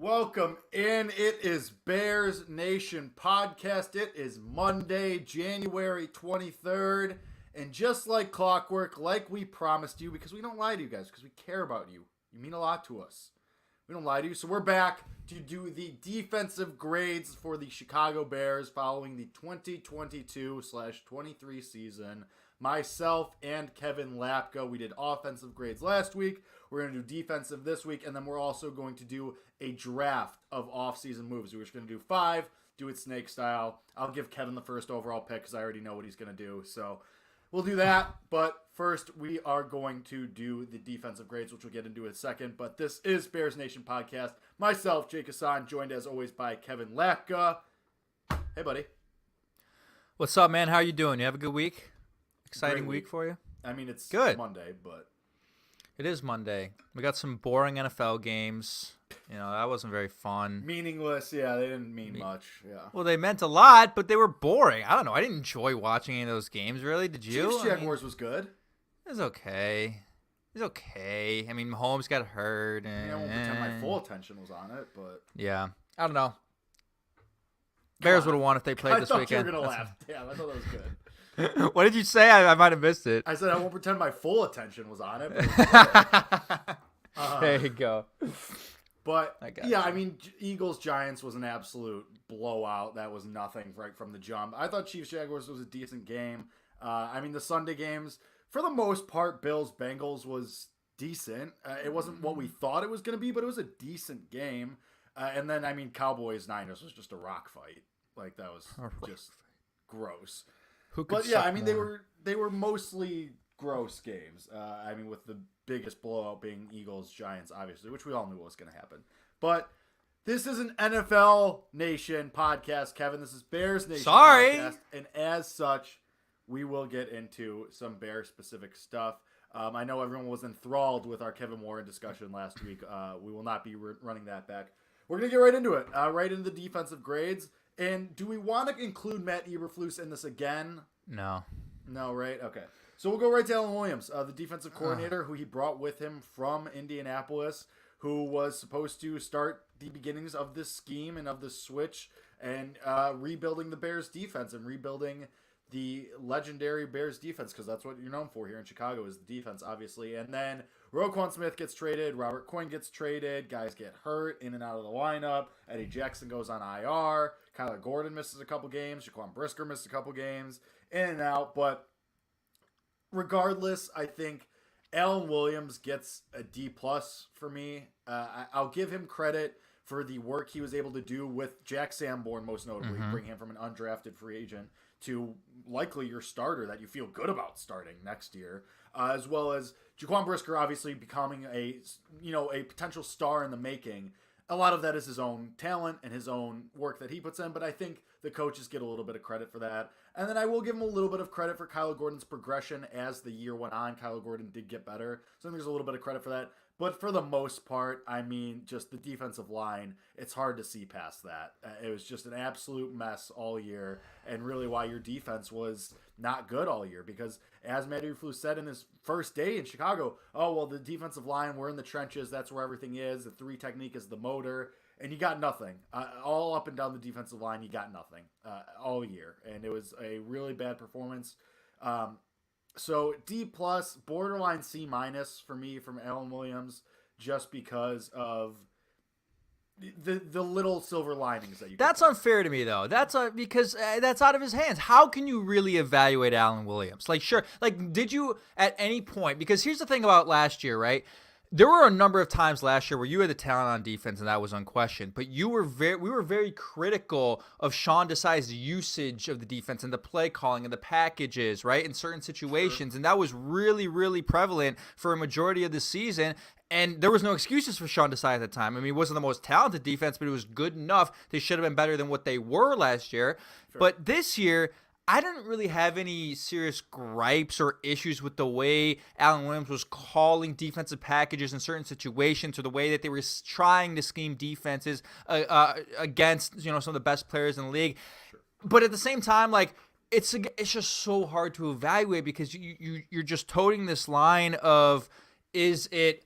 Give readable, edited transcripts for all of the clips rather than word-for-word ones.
Welcome in. It is Bears Nation Podcast. It is Monday, January 23rd. And just like clockwork, like we promised you, because we don't lie to you guys, because we care about you. You mean a lot to us. We don't lie to you. So we're back to do the defensive grades for the Chicago Bears following the 2022/23 season. Myself and Kevin Lapka, we did offensive grades last week. We're going to do defensive this week, and then we're also going to do a draft of off-season moves. We're just going to do 5, do it snake style. I'll give Kevin the first overall pick because I already know what he's going to do. So we'll do that, but first we are going to do the defensive grades, which we'll get into in a second. But this is Bears Nation Podcast. Myself, Jake Hassan, joined as always by Kevin Lapka. Hey, buddy. What's up, man? How you doing? You have a good week? Exciting Great week for you? I mean, it's good. Monday, but... It is Monday. We got some boring NFL games. That wasn't very fun. Meaningless. Yeah, they didn't mean much. Yeah. Well, they meant a lot, but they were boring. I don't know. I didn't enjoy watching any of those games, really. Did you? Chiefs Jaguars was good. It was okay. It was okay. I mean, Mahomes got hurt. I won't pretend my full attention was on it, but... Yeah. I don't know. Bears would have won if they played this weekend. I thought you were going to laugh. Yeah, I thought that was good. What did you say? I might have missed it. I said I won't pretend my full attention was on it. But There you go. But yeah, I mean, Eagles-Giants was an absolute blowout. That was nothing right from the jump. I thought Chiefs-Jaguars was a decent game. I mean, the Sunday games, for the most part, Bills-Bengals was decent. It wasn't what we thought it was going to be, but it was a decent game. And then, I mean, Cowboys-Niners was just a rock fight. Like, that was just gross. But yeah, I mean, they were mostly gross games. I mean, with the biggest blowout being Eagles-Giants, obviously, which we all knew what was going to happen. But this is an NFL Nation podcast, Kevin. This is Bears Nation podcast. And as such, we will get into some Bear-specific stuff. I know everyone was enthralled with our Kevin Warren discussion last week. We will not be running that back. We're going to get right into it, right into the defensive grades. And do we want to include Matt Eberflus in this again? No. No, right? Okay. So we'll go right to Alan Williams, the defensive coordinator who he brought with him from Indianapolis, who was supposed to start the beginnings of this scheme and of this switch and rebuilding the Bears defense and rebuilding the legendary Bears defense, because that's what you're known for here in Chicago is the defense, obviously. And then Roquan Smith gets traded, Robert Quinn gets traded, guys get hurt in and out of the lineup, Eddie Jackson goes on IR, Kyler Gordon misses a couple games, Jaquan Brisker missed a couple games, in and out. But regardless, I think Alan Williams gets a D+ for me. I'll give him credit for the work he was able to do with Jack Sanborn, most notably, bring him from an undrafted free agent to likely your starter that you feel good about starting next year, as well as Jaquan Brisker obviously becoming a potential star in the making. A lot of that is his own talent and his own work that he puts in, but I think the coaches get a little bit of credit for that. And then I will give him a little bit of credit for Kyler Gordon's progression as the year went on. Kyler Gordon did get better, so I think there's a little bit of credit for that. But for the most part, I mean, just the defensive line, it's hard to see past that. It was just an absolute mess all year, and really why your defense was not good all year. Because as Matt Eberflus said in his first day in Chicago, the defensive line, we're in the trenches, that's where everything is. The 3 technique is the motor, and you got nothing. All up and down the defensive line, you got nothing all year. And it was a really bad performance. So D+, borderline C- for me from Alan Williams, just because of the little silver linings that you. That's unfair to me, though. That's because that's out of his hands. How can you really evaluate Alan Williams? Did you at any point? Because here's the thing about last year, right? There were a number of times last year where you had the talent on defense, and that was unquestioned. But we were very critical of Sean Desai's usage of the defense and the play calling and the packages, right, in certain situations. Sure. And that was really, really prevalent for a majority of the season. And there was no excuses for Sean Desai at the time. I mean, it wasn't the most talented defense, but it was good enough. They should have been better than what they were last year. Sure. But this year, I didn't really have any serious gripes or issues with the way Alan Williams was calling defensive packages in certain situations, or the way that they were trying to scheme defenses against some of the best players in the league. Sure. But at the same time, it's just so hard to evaluate because you're just toting this line of, is it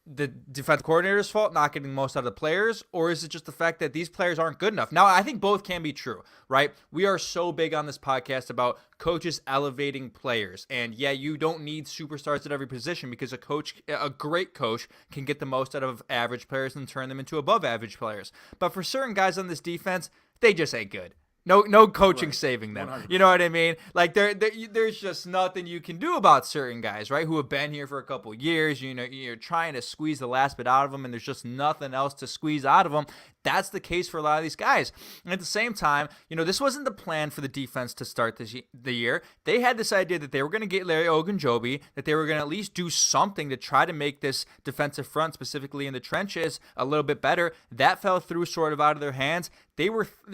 the defensive coordinator's fault, not getting the most out of the players, or is it just the fact that these players aren't good enough? Now, I think both can be true, right? We are so big on this podcast about coaches elevating players. And yeah, you don't need superstars at every position because a great coach can get the most out of average players and turn them into above average players. But for certain guys on this defense, they just ain't good. No coaching saving them. 100%. You know what I mean? Like there's just nothing you can do about certain guys, right? Who have been here for a couple years. You know, you're trying to squeeze the last bit out of them, and there's just nothing else to squeeze out of them. That's the case for a lot of these guys. And at the same time, you know, this wasn't the plan for the defense to start the year. They had this idea that they were going to get Larry Ogunjobi, that they were going to at least do something to try to make this defensive front, specifically in the trenches, a little bit better. That fell through sort of out of their hands.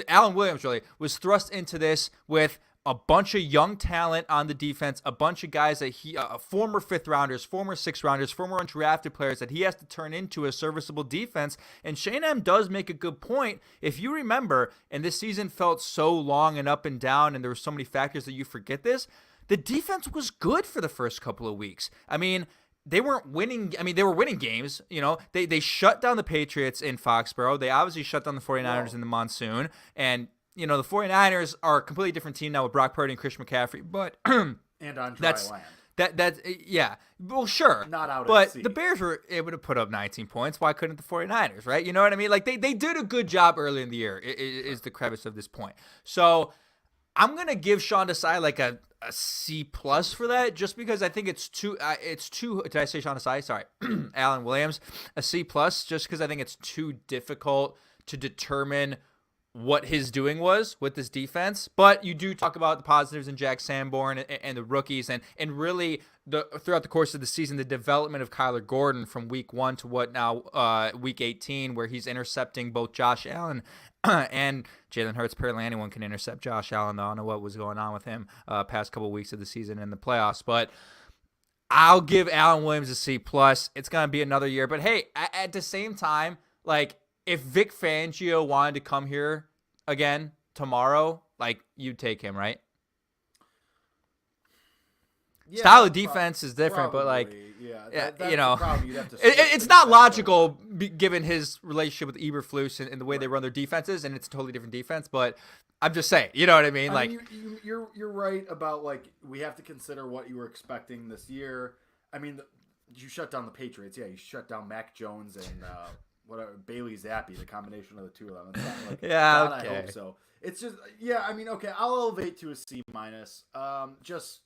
Alan Williams really was thrust into this with a bunch of young talent on the defense, a bunch of guys that former 5th rounders, former 6th rounders, former undrafted players that he has to turn into a serviceable defense. And Shane M does make a good point. If you remember, and this season felt so long and up and down, and there were so many factors that you forget this, the defense was good for the first couple of weeks. I mean, they weren't winning. I mean, they were winning games. You know, they shut down the Patriots in Foxborough. They obviously shut down the 49ers in the monsoon. And, you know, the 49ers are a completely different team now with Brock Purdy and Christian McCaffrey. But and on dry land. Yeah. Well, sure. Not out but at sea. The Bears were able to put up 19 points. Why couldn't the 49ers, right? You know what I mean? Like, they did a good job early in the year, is the crevice of this point. So I'm going to give Sean Desai like a C+ for that, just because I think it's too did I say Sean Desai? Sorry. Alan Williams, a C+, just because I think it's too difficult to determine what his doing was with this defense. But you do talk about the positives in Jack Sanborn and the rookies, and really throughout the course of the season, the development of Kyler Gordon from week 1 to what now week 18, where he's intercepting both Josh Allen and Jalen Hurts. Apparently anyone can intercept Josh Allen, though. I don't know what was going on with him past couple weeks of the season in the playoffs. But I'll give Alan Williams a C+. It's going to be another year. But, hey, at the same time, like, if Vic Fangio wanted to come here again tomorrow, like, you'd take him, right? Yeah, style of defense is different, probably, but like, that's you know, it's not logical given his relationship with Eberflus and the way they run their defenses, and it's a totally different defense. But I'm just saying, you know what I mean? You're right about, like, we have to consider what you were expecting this year. I mean, you shut down the Patriots, yeah. You shut down Mac Jones and Bailey Zappi, the combination of the two of them. It's not like, yeah, God, okay. I hope so. It's just, yeah. I mean, okay, I'll elevate to a C-. Just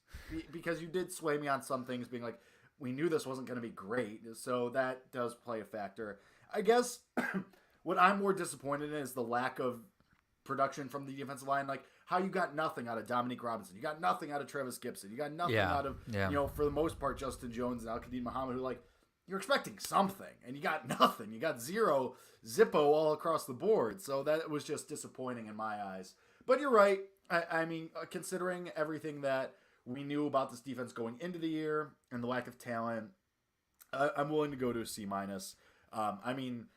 because you did sway me on some things, being like, we knew this wasn't going to be great, so that does play a factor. I guess what I'm more disappointed in is the lack of production from the defensive line. Like, how you got nothing out of Dominique Robinson, you got nothing out of Travis Gibson, you got nothing out of you know, for the most part, Justin Jones and Al-Qadim Muhammad, who, like, you're expecting something, and you got nothing. You got zero Zippo all across the board. So that was just disappointing in my eyes. But you're right. I mean, considering everything that we knew about this defense going into the year and the lack of talent, I'm willing to go to a C-. I mean,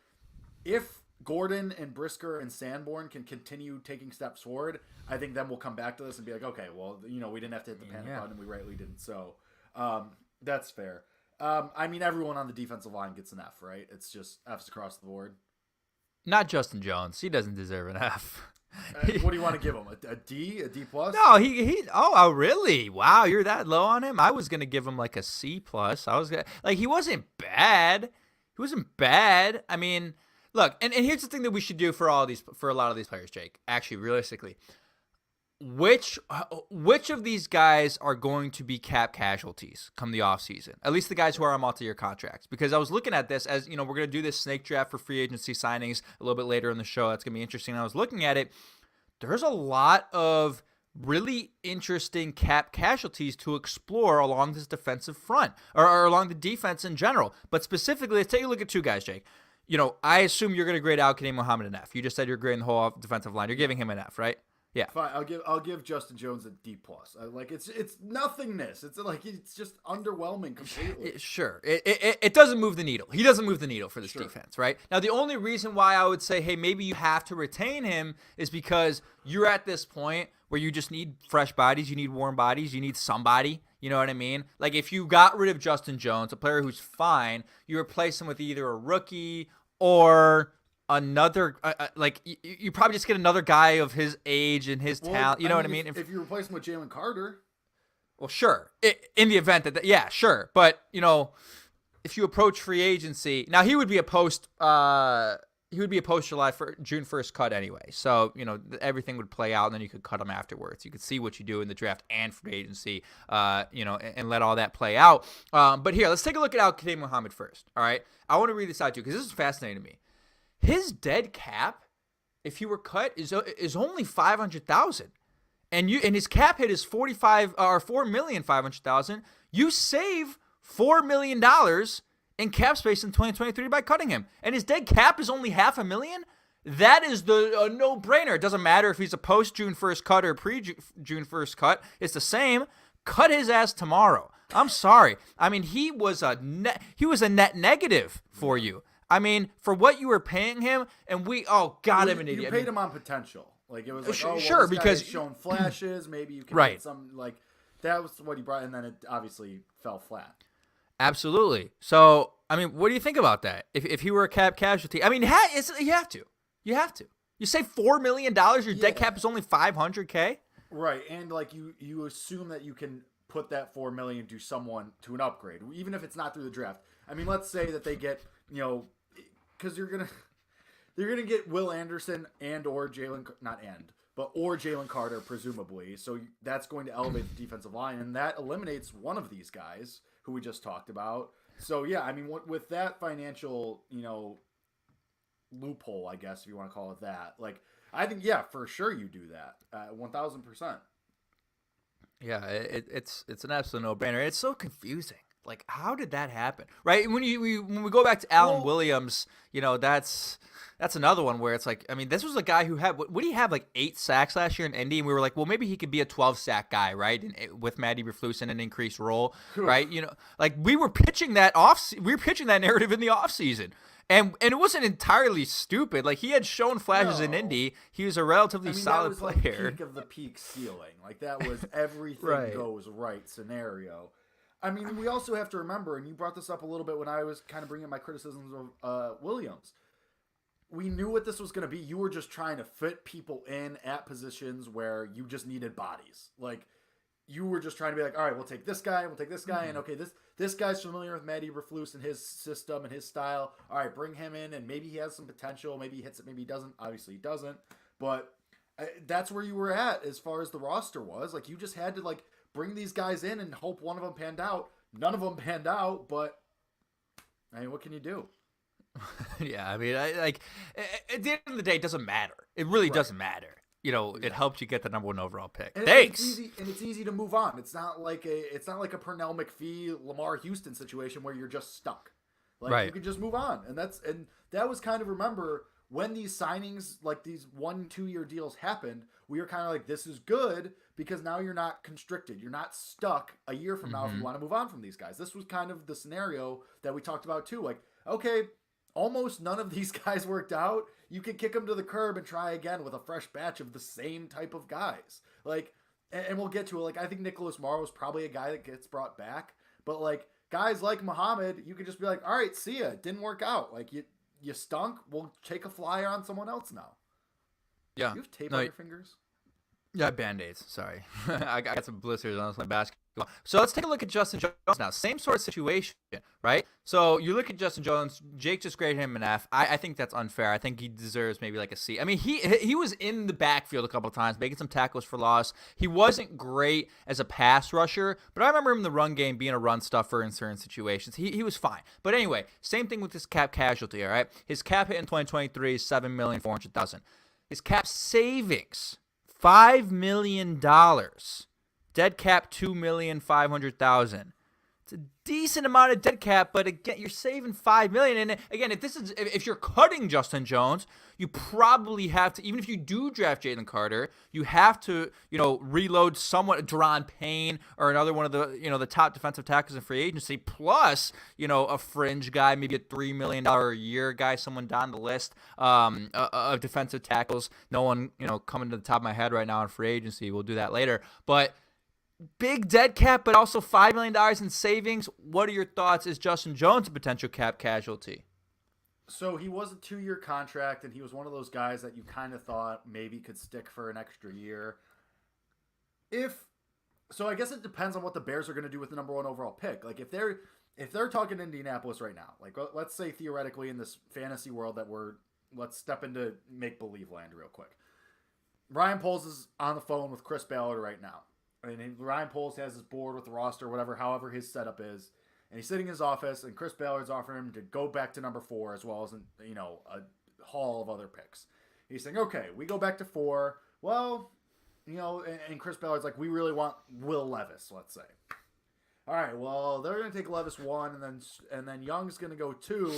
if Gordon and Brisker and Sanborn can continue taking steps forward, I think then we'll come back to this and be like, okay, well, you know, we didn't have to hit the panic button, and we rightly didn't. So that's fair. I mean, everyone on the defensive line gets an F, right? It's just F's across the board. Not Justin Jones. He doesn't deserve an F. What do you want to give him? A D? A D+? No, he. Oh, really? Wow, you're that low on him? I was gonna give him like a C+. I was gonna, like, he wasn't bad. He wasn't bad. I mean, look, and here's the thing that we should do for a lot of these players, Jake. Actually, realistically, which of these guys are going to be cap casualties come the offseason? At least the guys who are on multi-year contracts. Because I was looking at this, as you know, we're going to do this snake draft for free agency signings a little bit later in the show. That's going to be interesting. I was looking at it. There's a lot of really interesting cap casualties to explore along this defensive front, or along the defense in general. But specifically, let's take a look at two guys, Jake. You know, I assume you're going to grade Al-Qadim Muhammad an F. You just said you're grading the whole defensive line. You're giving him an F, right? Yeah, fine. I'll give Justin Jones a D+. Like, it's nothingness. It's like, it's just underwhelming completely. Sure, it doesn't move the needle. He doesn't move the needle for this defense, right? Now, the only reason why I would say, hey, maybe you have to retain him is because you're at this point where you just need fresh bodies, you need warm bodies, you need somebody. You know what I mean? Like if you got rid of Justin Jones, a player who's fine, you replace him with either a rookie or another. You probably just get another guy of his age and his talent. You know what I mean? If you replace him with Jalen Carter, well, sure. In the event that, yeah, sure. But if you approach free agency, now he would be a post. He would be a post June 1st cut anyway. So, everything would play out and then you could cut him afterwards. You could see what you do in the draft and free agency, and let all that play out. But here, let's take a look at Al-Qadim Muhammad first. All right. I want to read this out to you because this is fascinating to me. His dead cap, if he were cut, is only $500,000. And his cap hit is $4,500,000. You save $4 million in cap space in 2023 by cutting him, and his dead cap is only $500,000. That is a no-brainer. It doesn't matter if he's a post June 1st cut or pre-June 1st cut. It's the same. Cut his ass tomorrow. I'm sorry. I mean, he was a net negative for you. I mean, for what you were paying him, and I'm an idiot. You paid him on potential. Like it was like, sure, this because guy has shown flashes. Maybe you can get some like that was what he brought, and then it obviously fell flat. Absolutely. So, I mean, what do you think about that? If he were a cap casualty, I mean, you have to. You save $4 million. Your dead cap is only $500K. Right, and like you assume that you can put that $4 million to someone to an upgrade, even if it's not through the draft. I mean, let's say that they get because they're gonna get Will Anderson or Jalen Carter presumably. So that's going to elevate the defensive line, and that eliminates one of these guys who we just talked about. So yeah, I mean, with that financial, loophole, I guess if you want to call it that, like I think for sure you do that, 1,000%. Yeah, it's an absolute no-brainer. It's so confusing. Like, how did that happen? Right? When we go back to Alan Williams, that's another one where it's like, I mean, this was a guy who had, what did he have, like 8 sacks last year in Indy? And we were like, well, maybe he could be a 12-sack guy, right? And with Matt Eberflus in an increased role, right? Like we were pitching that narrative in the offseason. And it wasn't entirely stupid. Like, he had shown flashes in Indy. He was a relatively solid player. That was like peak of the peak ceiling. Like, that was everything goes right scenario. I mean, we also have to remember, and you brought this up a little bit when I was kind of bringing my criticisms of Williams. We knew what this was going to be. You were just trying to fit people in at positions where you just needed bodies. Like, you were just trying to be like, all right, we'll take this guy, and okay, this guy's familiar with Matt Eberflus and his system and his style. All right, bring him in, and maybe he has some potential. Maybe he hits it, maybe he doesn't. Obviously, he doesn't. But that's where you were at as far as the roster was. Like, you just had to, like, bring these guys in and hope one of them panned out. None of them panned out, but, I mean, what can you do? Yeah, I mean, at the end of the day, it doesn't matter. It really doesn't matter. It helped you get the number 1 overall pick. Thanks. It's easy to move on. It's not like a Pernell McPhee, Lamar Houston situation where you're just stuck. Like, you can just move on. And that was kind of, remember, when these signings, like these 1-2 year deals happened, we were kind of like, this is good because now you're not constricted. You're not stuck a year from now if you want to move on from these guys. This was kind of the scenario that we talked about too. Like, okay, almost none of these guys worked out. You can kick them to the curb and try again with a fresh batch of the same type of guys. Like, and we'll get to it. Like, I think Nicholas Morrow is probably a guy that gets brought back. But, like, guys like Muhammad, you could just be like, all right, see ya. It didn't work out. Like, you stunk. We'll take a flyer on someone else now. Yeah. Do you have tape on your fingers? Yeah, Band-Aids. Sorry. I got some blisters on my basketball. So let's take a look at Justin Jones now. Same sort of situation, right? So you look at Justin Jones. Jake just graded him an F. I think that's unfair. I think he deserves maybe like a C. I mean, he was in the backfield a couple of times, making some tackles for loss. He wasn't great as a pass rusher, but I remember him in the run game being a run stuffer in certain situations. He was fine. But anyway, same thing with this cap casualty, all right? His cap hit in 2023 is $7,400,000. His cap savings, $5 million. Dead cap, $2,500,000. It's a decent amount of dead cap, but again, you're saving $5 million. And again, if you're cutting Justin Jones, you probably have to, even if you do draft Jalen Carter, you have to, reload somewhat Deron Payne or another one of the, the top defensive tackles in free agency, plus, a fringe guy, maybe a $3 million a year guy, someone down the list of defensive tackles. No one, coming to the top of my head right now in free agency. We'll do that later. But big dead cap, but also $5 million in savings. What are your thoughts? Is Justin Jones a potential cap casualty? So he was a 2-year contract, and he was one of those guys that you kind of thought maybe could stick for an extra year. So I guess it depends on what the Bears are going to do with the number 1 overall pick. Like if they're talking Indianapolis right now, like let's say theoretically in this fantasy world that let's step into make believe land real quick. Ryan Poles is on the phone with Chris Ballard right now. And Ryan Poles has his board with the roster, however his setup is. And he's sitting in his office, and Chris Ballard's offering him to go back to number 4 as well as, a haul of other picks. He's saying, okay, we go back to 4. Well, and Chris Ballard's like, we really want Will Levis, let's say. All right, well, they're going to take Levis 1, and then Young's going to go 2.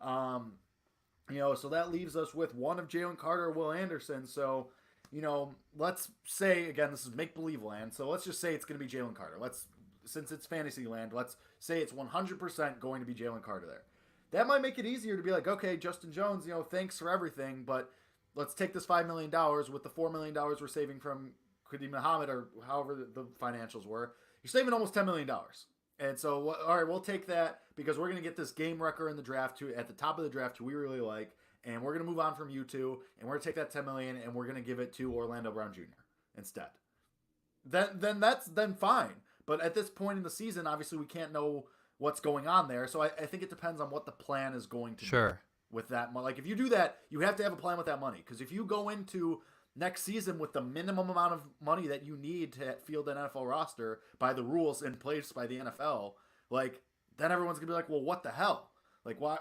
So that leaves us with one of Jalen Carter or Will Anderson. So, let's say, again, this is make-believe land, so let's just say it's going to be Jalen Carter. Since it's fantasy land, let's say it's 100% going to be Jalen Carter there. That might make it easier to be like, okay, Justin Jones, thanks for everything, but let's take this $5 million with the $4 million we're saving from Khalid Muhammad or however the financials were. You're saving almost $10 million. And so, all right, we'll take that because we're going to get this game wrecker in the draft at the top of the draft who we really like, and we're going to move on from you two, and we're going to take that $10 million and we're going to give it to Orlando Brown Jr. instead. Then that's fine. But at this point in the season, obviously we can't know what's going on there. So I think it depends on what the plan is going to be with that. Like if you do that, you have to have a plan with that money. Because if you go into next season with the minimum amount of money that you need to field an NFL roster by the rules in place by the NFL, like then everyone's going to be like, well, what the hell? Like why?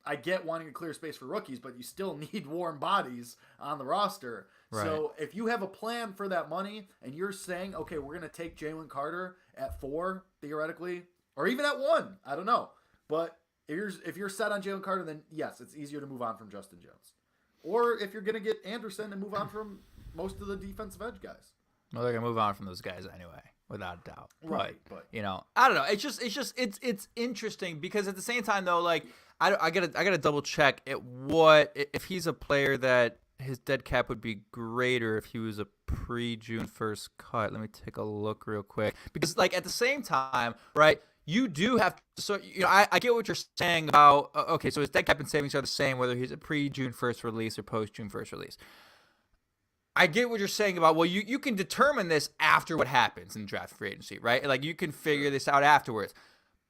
I get wanting to clear space for rookies, but you still need warm bodies on the roster. Right. So if you have a plan for that money and you're saying, okay, we're going to take Jalen Carter at 4, theoretically, or even at 1, I don't know. But if you're set on Jalen Carter, then yes, it's easier to move on from Justin Jones. Or if you're going to get Anderson and move on from most of the defensive edge guys. Well, they're going to move on from those guys anyway, without a doubt. Right. But I don't know. It's interesting because at the same time though, like I gotta double check if he's a player that his dead cap would be greater if he was a pre-June 1st cut. Let me take a look real quick because like at the same time, right? You do have to, so I get what you're saying about okay, so his dead cap and savings are the same whether he's a pre-June 1st release or post-June 1st release. I get what you're saying about, well, you can determine this after what happens in draft free agency, right? Like you can figure this out afterwards.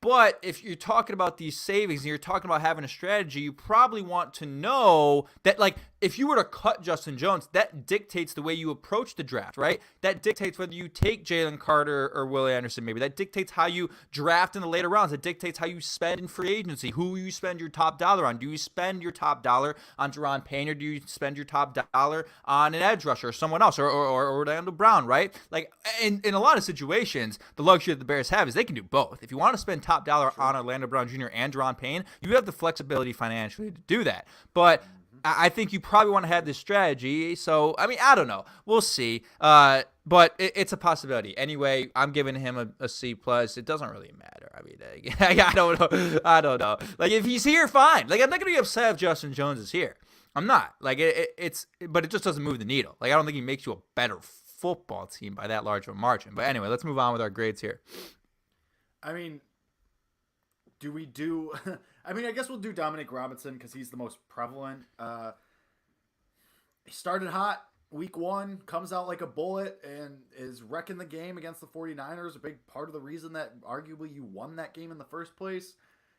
But if you're talking about these savings and you're talking about having a strategy, you probably want to know that, like, if you were to cut Justin Jones, that dictates the way you approach the draft, right? That dictates whether you take Jalen Carter or Will Anderson, maybe. That dictates how you draft in the later rounds. That dictates how you spend in free agency, who you spend your top dollar on. Do you spend your top dollar on Deron Payne, or do you spend your top dollar on an edge rusher or someone else, or Orlando Brown, right? Like, in a lot of situations, the luxury that the Bears have is they can do both. If you want to spend top dollar on Orlando Brown Jr. and Deron Payne, you have the flexibility financially to do that. But I think you probably want to have this strategy. So, I mean, I don't know. We'll see. But it's a possibility. Anyway, I'm giving him a C+. It doesn't really matter. I mean, I don't know. Like, if he's here, fine. Like, I'm not going to be upset if Justin Jones is here. I'm not. Like, but it just doesn't move the needle. Like, I don't think he makes you a better football team by that large of a margin. But anyway, let's move on with our grades here. I mean, I guess we'll do Dominic Robinson because he's the most prevalent. He started hot week 1, comes out like a bullet, and is wrecking the game against the 49ers. A big part of the reason that arguably you won that game in the first place.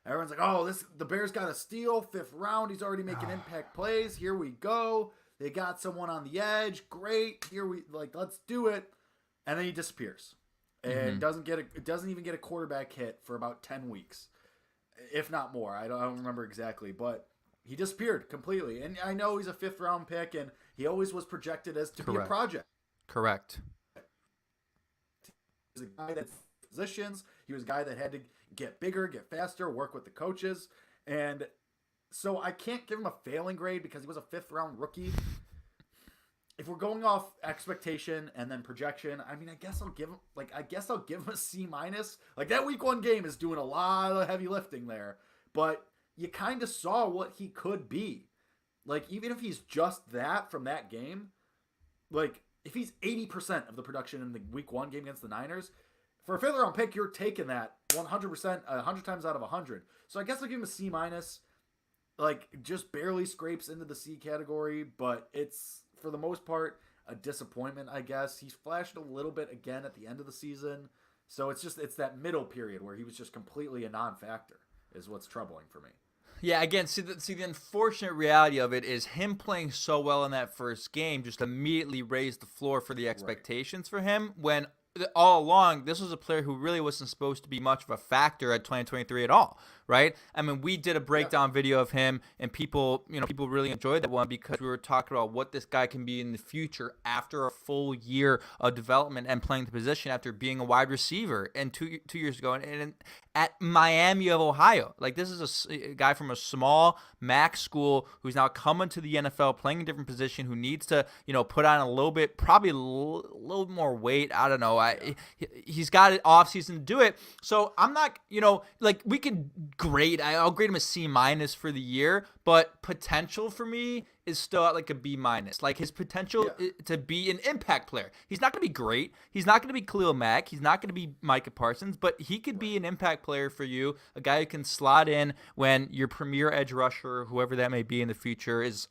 Everyone's like, oh, the Bears got a steal, 5th round. He's already making impact plays. Here we go. They got someone on the edge. Great. Let's do it. And then he disappears and doesn't even get a quarterback hit for about 10 weeks. If not more. I don't remember exactly, but he disappeared completely. And I know he's a 5th round pick, and he always was projected as to be a project. Correct. He was a guy that positions. He was a guy that had to get bigger, get faster, work with the coaches. And so I can't give him a failing grade because he was a 5th round rookie. If we're going off expectation and then projection, I mean, I guess I'll give him a C-. Like, that week 1 game is doing a lot of heavy lifting there, but you kind of saw what he could be. Like, even if he's just that from that game, like, if he's 80% of the production in the week 1 game against the Niners, for a 5th round pick, you're taking that 100%, 100 times out of 100. So I guess I'll give him a C-. Like, just barely scrapes into the C category, but it's, for the most part, a disappointment, I guess. He's flashed a little bit again at the end of the season. So it's that middle period where he was just completely a non-factor is what's troubling for me. Yeah, again, see the unfortunate reality of it is him playing so well in that first game just immediately raised the floor for the expectations for him, when all along this was a player who really wasn't supposed to be much of a factor at 2023 at all, right? I mean, we did a breakdown video of him, and people really enjoyed that one because we were talking about what this guy can be in the future after a full year of development and playing the position after being a wide receiver and two years ago and at Miami of Ohio. Like, this is a guy from a small MAC school who's now coming to the NFL, playing a different position, who needs to, put on a little bit, probably a little more weight. I don't know. He's got an off season to do it. So I'm not, we could grade. I'll grade him a C- for the year, but potential for me is still at like a B-. Like, his potential to be an impact player. He's not going to be great. He's not going to be Khalil Mack. He's not going to be Micah Parsons, but he could be an impact player for you, a guy who can slot in when your premier edge rusher, whoever that may be in the future, is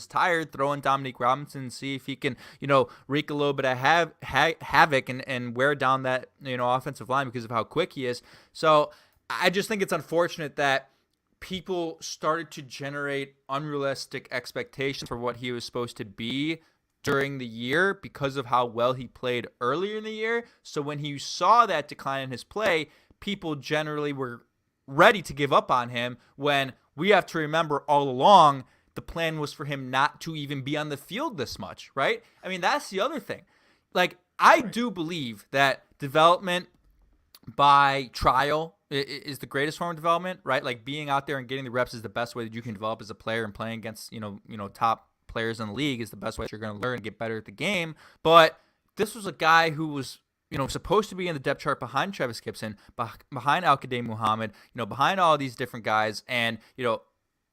tired, throwing Dominique Robinson and see if he can, wreak a little bit of havoc and wear down that, offensive line because of how quick he is. So I just think it's unfortunate that people started to generate unrealistic expectations for what he was supposed to be during the year because of how well he played earlier in the year. So when he saw that decline in his play, people generally were ready to give up on him, when we have to remember all along the plan was for him not to even be on the field this much, right? I mean, that's the other thing. Like, I do believe that development by trial is the greatest form of development, right? Like, being out there and getting the reps is the best way that you can develop as a player, and playing against, top players in the league is the best way that you're going to learn and get better at the game. But this was a guy who was, supposed to be in the depth chart behind Travis Gibson, behind Al-Qadim Muhammad, behind all these different guys. And,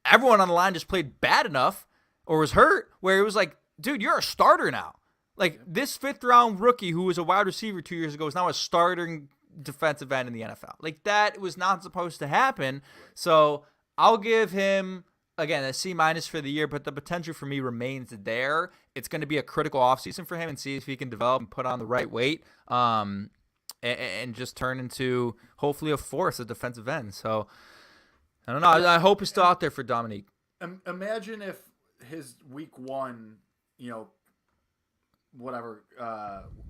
everyone on the line just played bad enough or was hurt where it was like, dude, you're a starter now. Like, this 5th round rookie who was a wide receiver 2 years ago is now a starting defensive end in the NFL. Like, that was not supposed to happen. So I'll give him, again, a C- for the year, but the potential for me remains there. It's going to be a critical offseason for him, and see if he can develop and put on the right weight, and just turn into hopefully a force at defensive end. So I don't know. I hope he's still out there for Dominique. Imagine if his week 1,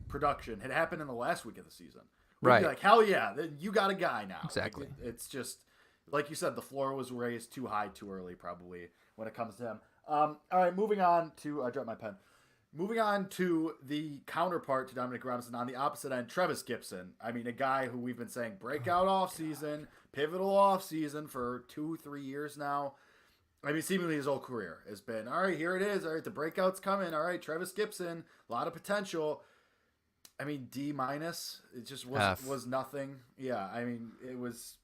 production had happened in the last week of the season. We'd be like, hell yeah, you got a guy now. Exactly. Like, it's just, like you said, the floor was raised too high too early, probably, when it comes to him. All right, moving on to, I dropped my pen. Moving on to the counterpart to Dominic Robinson on the opposite end, Travis Gibson. I mean, a guy who we've been saying breakout offseason, pivotal offseason for 2-3 years now. I mean, seemingly his whole career has been, all right, here it is. All right, the breakout's coming. All right, Travis Gibson, a lot of potential. I mean, D-. It just was nothing. Yeah, I mean, it was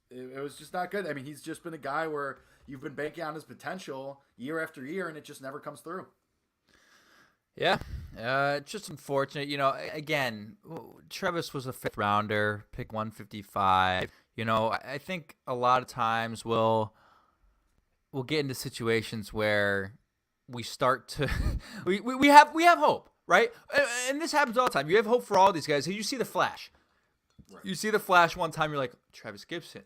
just not good. I mean, he's just been a guy where you've been banking on his potential year after year, and it just never comes through. Yeah, it's just unfortunate. Again, Travis was a 5th rounder, pick 155. I think a lot of times we'll get into situations where we start to we have hope, right? And this happens all the time. You have hope for all these guys. You see the flash. Right. You see the flash one time, you're like, Travis Gibson,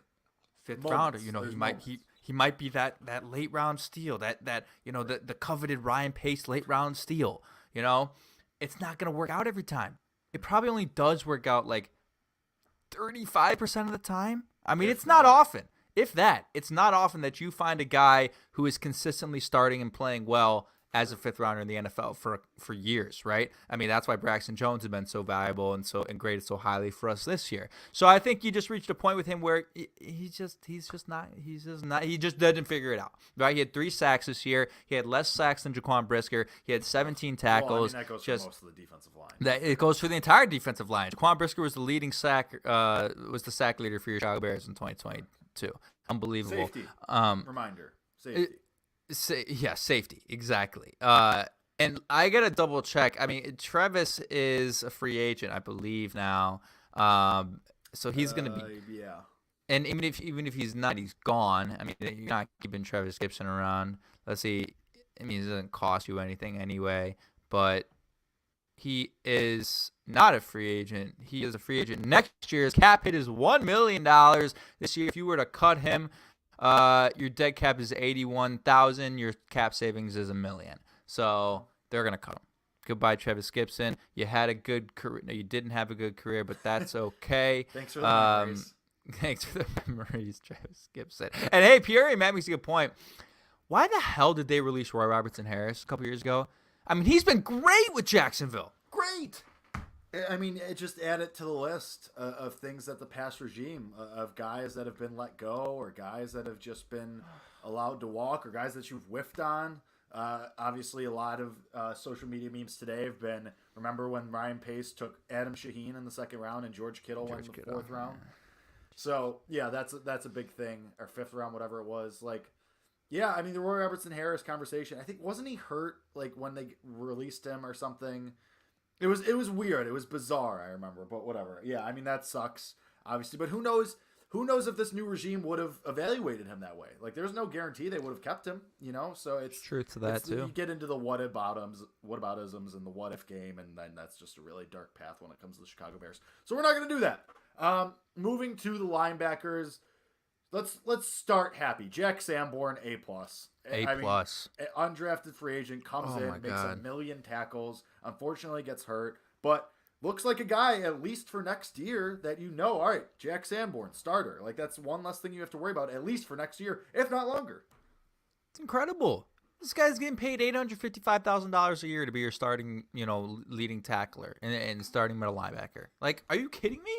5th rounder. He might be that late round steal, that the coveted Ryan Pace late round steal. It's not gonna work out every time. It probably only does work out like 35% of the time. I mean, it's not often. If that, it's not often that you find a guy who is consistently starting and playing well as a 5th rounder in the NFL for years, right? I mean, that's why Braxton Jones has been so valuable and graded so highly for us this year. So I think you just reached a point with him where he just didn't figure it out, right? He had 3 sacks this year. He had less sacks than Jaquan Brisker. He had 17 tackles. Well, I mean, that goes for most of the defensive line. It goes for the entire defensive line. Jaquan Brisker was the sack leader for your Chicago Bears in 2022. Unbelievable. Safety. Reminder. Safety. Safety, exactly. And I got to double check. I mean, Travis is a free agent, I believe now. So he's going to be. Yeah. And even if he's not, he's gone. I mean, you're not keeping Travis Gibson around. Let's see. I mean, it doesn't cost you anything anyway. But he is not a free agent. He is a free agent next year. His cap hit is $1 million this year. If you were to cut him, your dead cap is $81,000. Your cap savings is $1 million. So they're gonna cut him. Goodbye, Travis Gibson. You had a good career. No, you didn't have a good career, but that's okay. Thanks for the memories. Thanks for the memories, Travis Gibson. And hey, Pierre Matt makes a good point. Why the hell did they release Roy Robertson Harris a couple years ago? I mean, he's been great with Jacksonville. Great. I mean, it just added to the list of things that the past regime, of guys that have been let go or guys that have just been allowed to walk or guys that you've whiffed on. Obviously, a lot of social media memes today have been, remember when Ryan Pace took Adam Shaheen in the second round and George Kittle went in the fourth round? So, yeah, that's a big thing. Or fifth round, whatever it was. Like, yeah, I mean, the Roy Robertson Harris conversation, I think, wasn't he hurt, like, when they released him or something? It was weird. It was bizarre, I remember, but whatever. Yeah, I mean, that sucks, obviously. But who knows if this new regime would have evaluated him that way? Like, there's no guarantee they would have kept him, you know? So it's truth to that, too. You get into the whataboutisms and the what-if game, and then that's just a really dark path when it comes to the Chicago Bears. So we're not going to do that. Moving to the linebackers, let's start happy. Jack Sanborn, A+. A+. Undrafted free agent, comes in, makes 1 million tackles, unfortunately gets hurt, but looks like a guy, at least for next year, that all right, Jack Sanborn, starter. Like, that's one less thing you have to worry about, at least for next year, if not longer. It's incredible. This guy's getting paid $855,000 a year to be your starting, leading tackler and starting middle linebacker. Like, are you kidding me?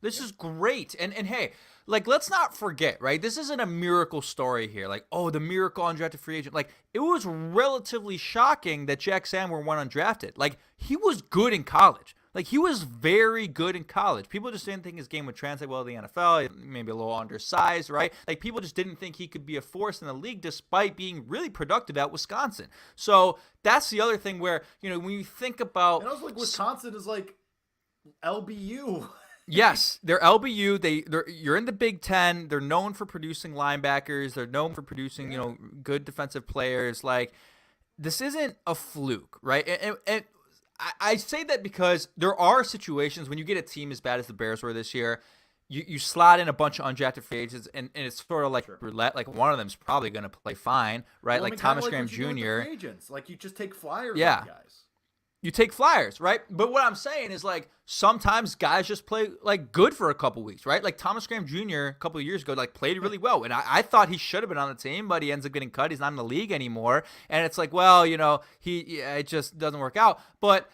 This is great. And hey, like, let's not forget, right? This isn't a miracle story here. Like, oh, the miracle undrafted free agent. Like, it was relatively shocking that Jack Sanborn went undrafted. Like, he was good in college. Like, he was very good in college. People just didn't think his game would translate well to the NFL. Maybe a little undersized, right? Like, people just didn't think he could be a force in the league despite being really productive at Wisconsin. So that's the other thing where, when you think about... And I was like, Wisconsin is like LBU. Yes, they're LBU. You're in the Big Ten. They're known for producing linebackers. They're known for producing, good defensive players. Like, this isn't a fluke, right? And I say that because there are situations when you get a team as bad as the Bears were this year, you slot in a bunch of undrafted free agents, and it's sort of like roulette. Like, one of them's probably going to play fine, right? Well, like Thomas Graham Jr. Agents. Like, you just take flyers on guys. You take flyers, right? But what I'm saying is, like, sometimes guys just play, like, good for a couple weeks, right? Like, Thomas Graham Jr. a couple of years ago, like, played really well. And I thought he should have been on the team, but he ends up getting cut. He's not in the league anymore. And it's like, well, it just doesn't work out. But,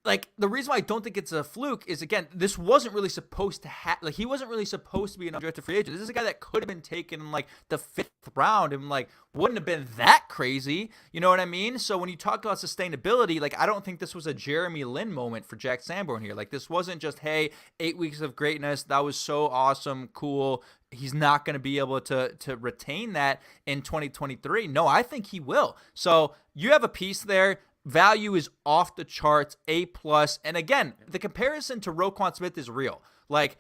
like, the reason why I don't think it's a fluke is, again, this wasn't really supposed to like, he wasn't really supposed to be an undrafted free agent. This is a guy that could have been taken in, like, the 5th round and, like, wouldn't have been that crazy. You know what I mean? So when you talk about sustainability, like, I don't think this was a Jeremy Lin moment for Jack Sanborn here. Like, this wasn't just, hey, 8 weeks of greatness. That was so awesome, cool. He's not going to be able to retain that in 2023. No, I think he will. So you have a piece there. Value is off the charts, A+. And again, the comparison to Roquan Smith is real. Like,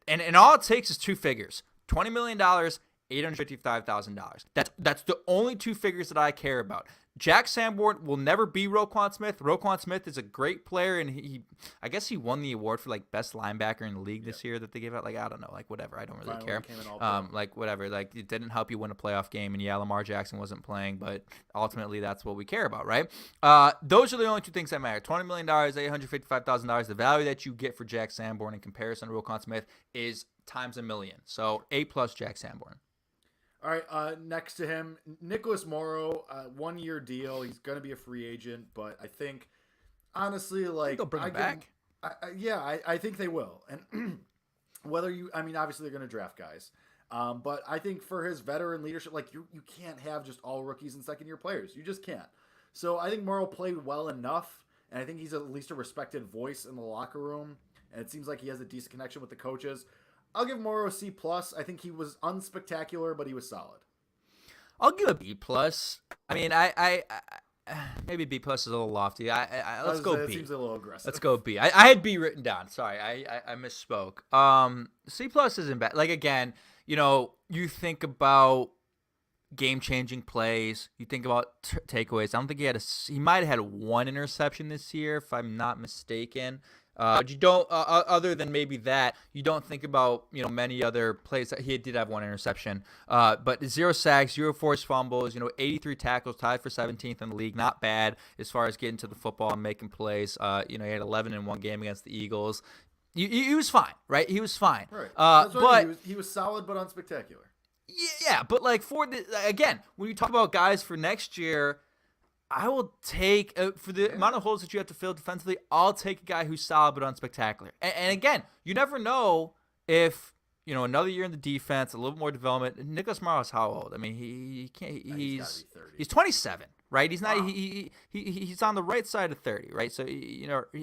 and all it takes is two figures: $20 million, $855,000. That's the only two figures that I care about. Jack Sanborn will never be Roquan Smith. Roquan Smith is a great player, and I guess he won the award for, like, best linebacker in the league this year that they gave out. Like, I don't know, like, whatever. I don't really care. Like, whatever. Like, it didn't help you win a playoff game, and yeah, Lamar Jackson wasn't playing, but ultimately that's what we care about, right? Those are the only two things that matter. $20 million, $855,000. The value that you get for Jack Sanborn in comparison to Roquan Smith is times 1 million. So A+ Jack Sanborn. All right, next to him, Nicholas Morrow, 1-year deal. He's going to be a free agent, but I think, honestly, like... They'll bring him back. I think they will. And obviously they're going to draft guys. But I think for his veteran leadership, like, you can't have just all rookies and second-year players. You just can't. So I think Morrow played well enough, and I think he's at least a respected voice in the locker room, and it seems like he has a decent connection with the coaches. I'll give Morrow a C+. I think he was unspectacular, but he was solid. I'll give a B+. I mean, maybe B plus is a little lofty. Let's go That B. seems a little aggressive. Let's go B. I had B written down. Sorry, I misspoke. C plus isn't bad. Like again, you think about game-changing plays. You think about takeaways. I don't think he might have had one interception this year, if I'm not mistaken. But you don't, other than maybe that, you don't think about many other plays. He did have one interception, but 0 sacks, 0 forced fumbles. 83 tackles, tied for 17th in the league. Not bad as far as getting to the football and making plays. He had 11 in one game against the Eagles. He was fine, right? He was fine. Right. That's right. But he was solid but unspectacular. Yeah, but like again, when you talk about guys for next year, I will take for the amount of holes that you have to fill defensively. I'll take a guy who's solid but unspectacular. And again, you never know if another year in the defense, a little more development. Nicholas Morrow's how old? I mean, he can't. He's 27, right? He's not. Wow. He's on the right side of 30, right? So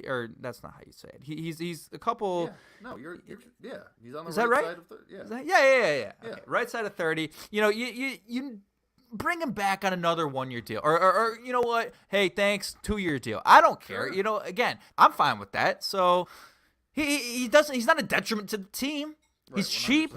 or that's not how you say it. He's a couple. Yeah. No, you're yeah. He's on the right side of 30. Yeah. Yeah. Okay. Right side of 30. You bring him back on another 1-year deal, or you know what? Hey, thanks, 2-year deal. I don't care. Sure. Again, I'm fine with that. So he doesn't. He's not a detriment to the team. Right, he's 100%. Cheap,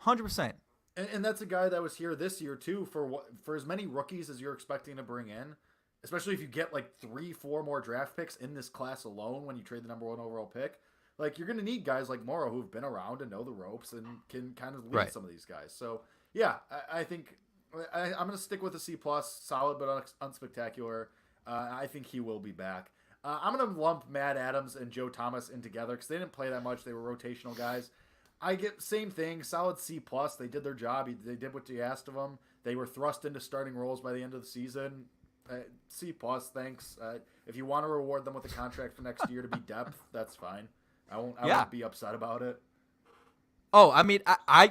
100%. And that's a guy that was here this year too for as many rookies as you're expecting to bring in, especially if you get like 3-4 more draft picks in this class alone when you trade the number 1 overall pick. Like you're going to need guys like Morrow who've been around and know the ropes and can kind of lead some of these guys. So yeah, I think. I'm going to stick with a C+, solid but unspectacular. I think he will be back. I'm going to lump Matt Adams and Joe Thomas in together because they didn't play that much. They were rotational guys. I get same thing, solid C+. They did their job. They did what you asked of them. They were thrust into starting roles by the end of the season. C+, thanks. If you want to reward them with a contract for next year to be depth, that's fine. I won't be upset about it. Oh, I mean, I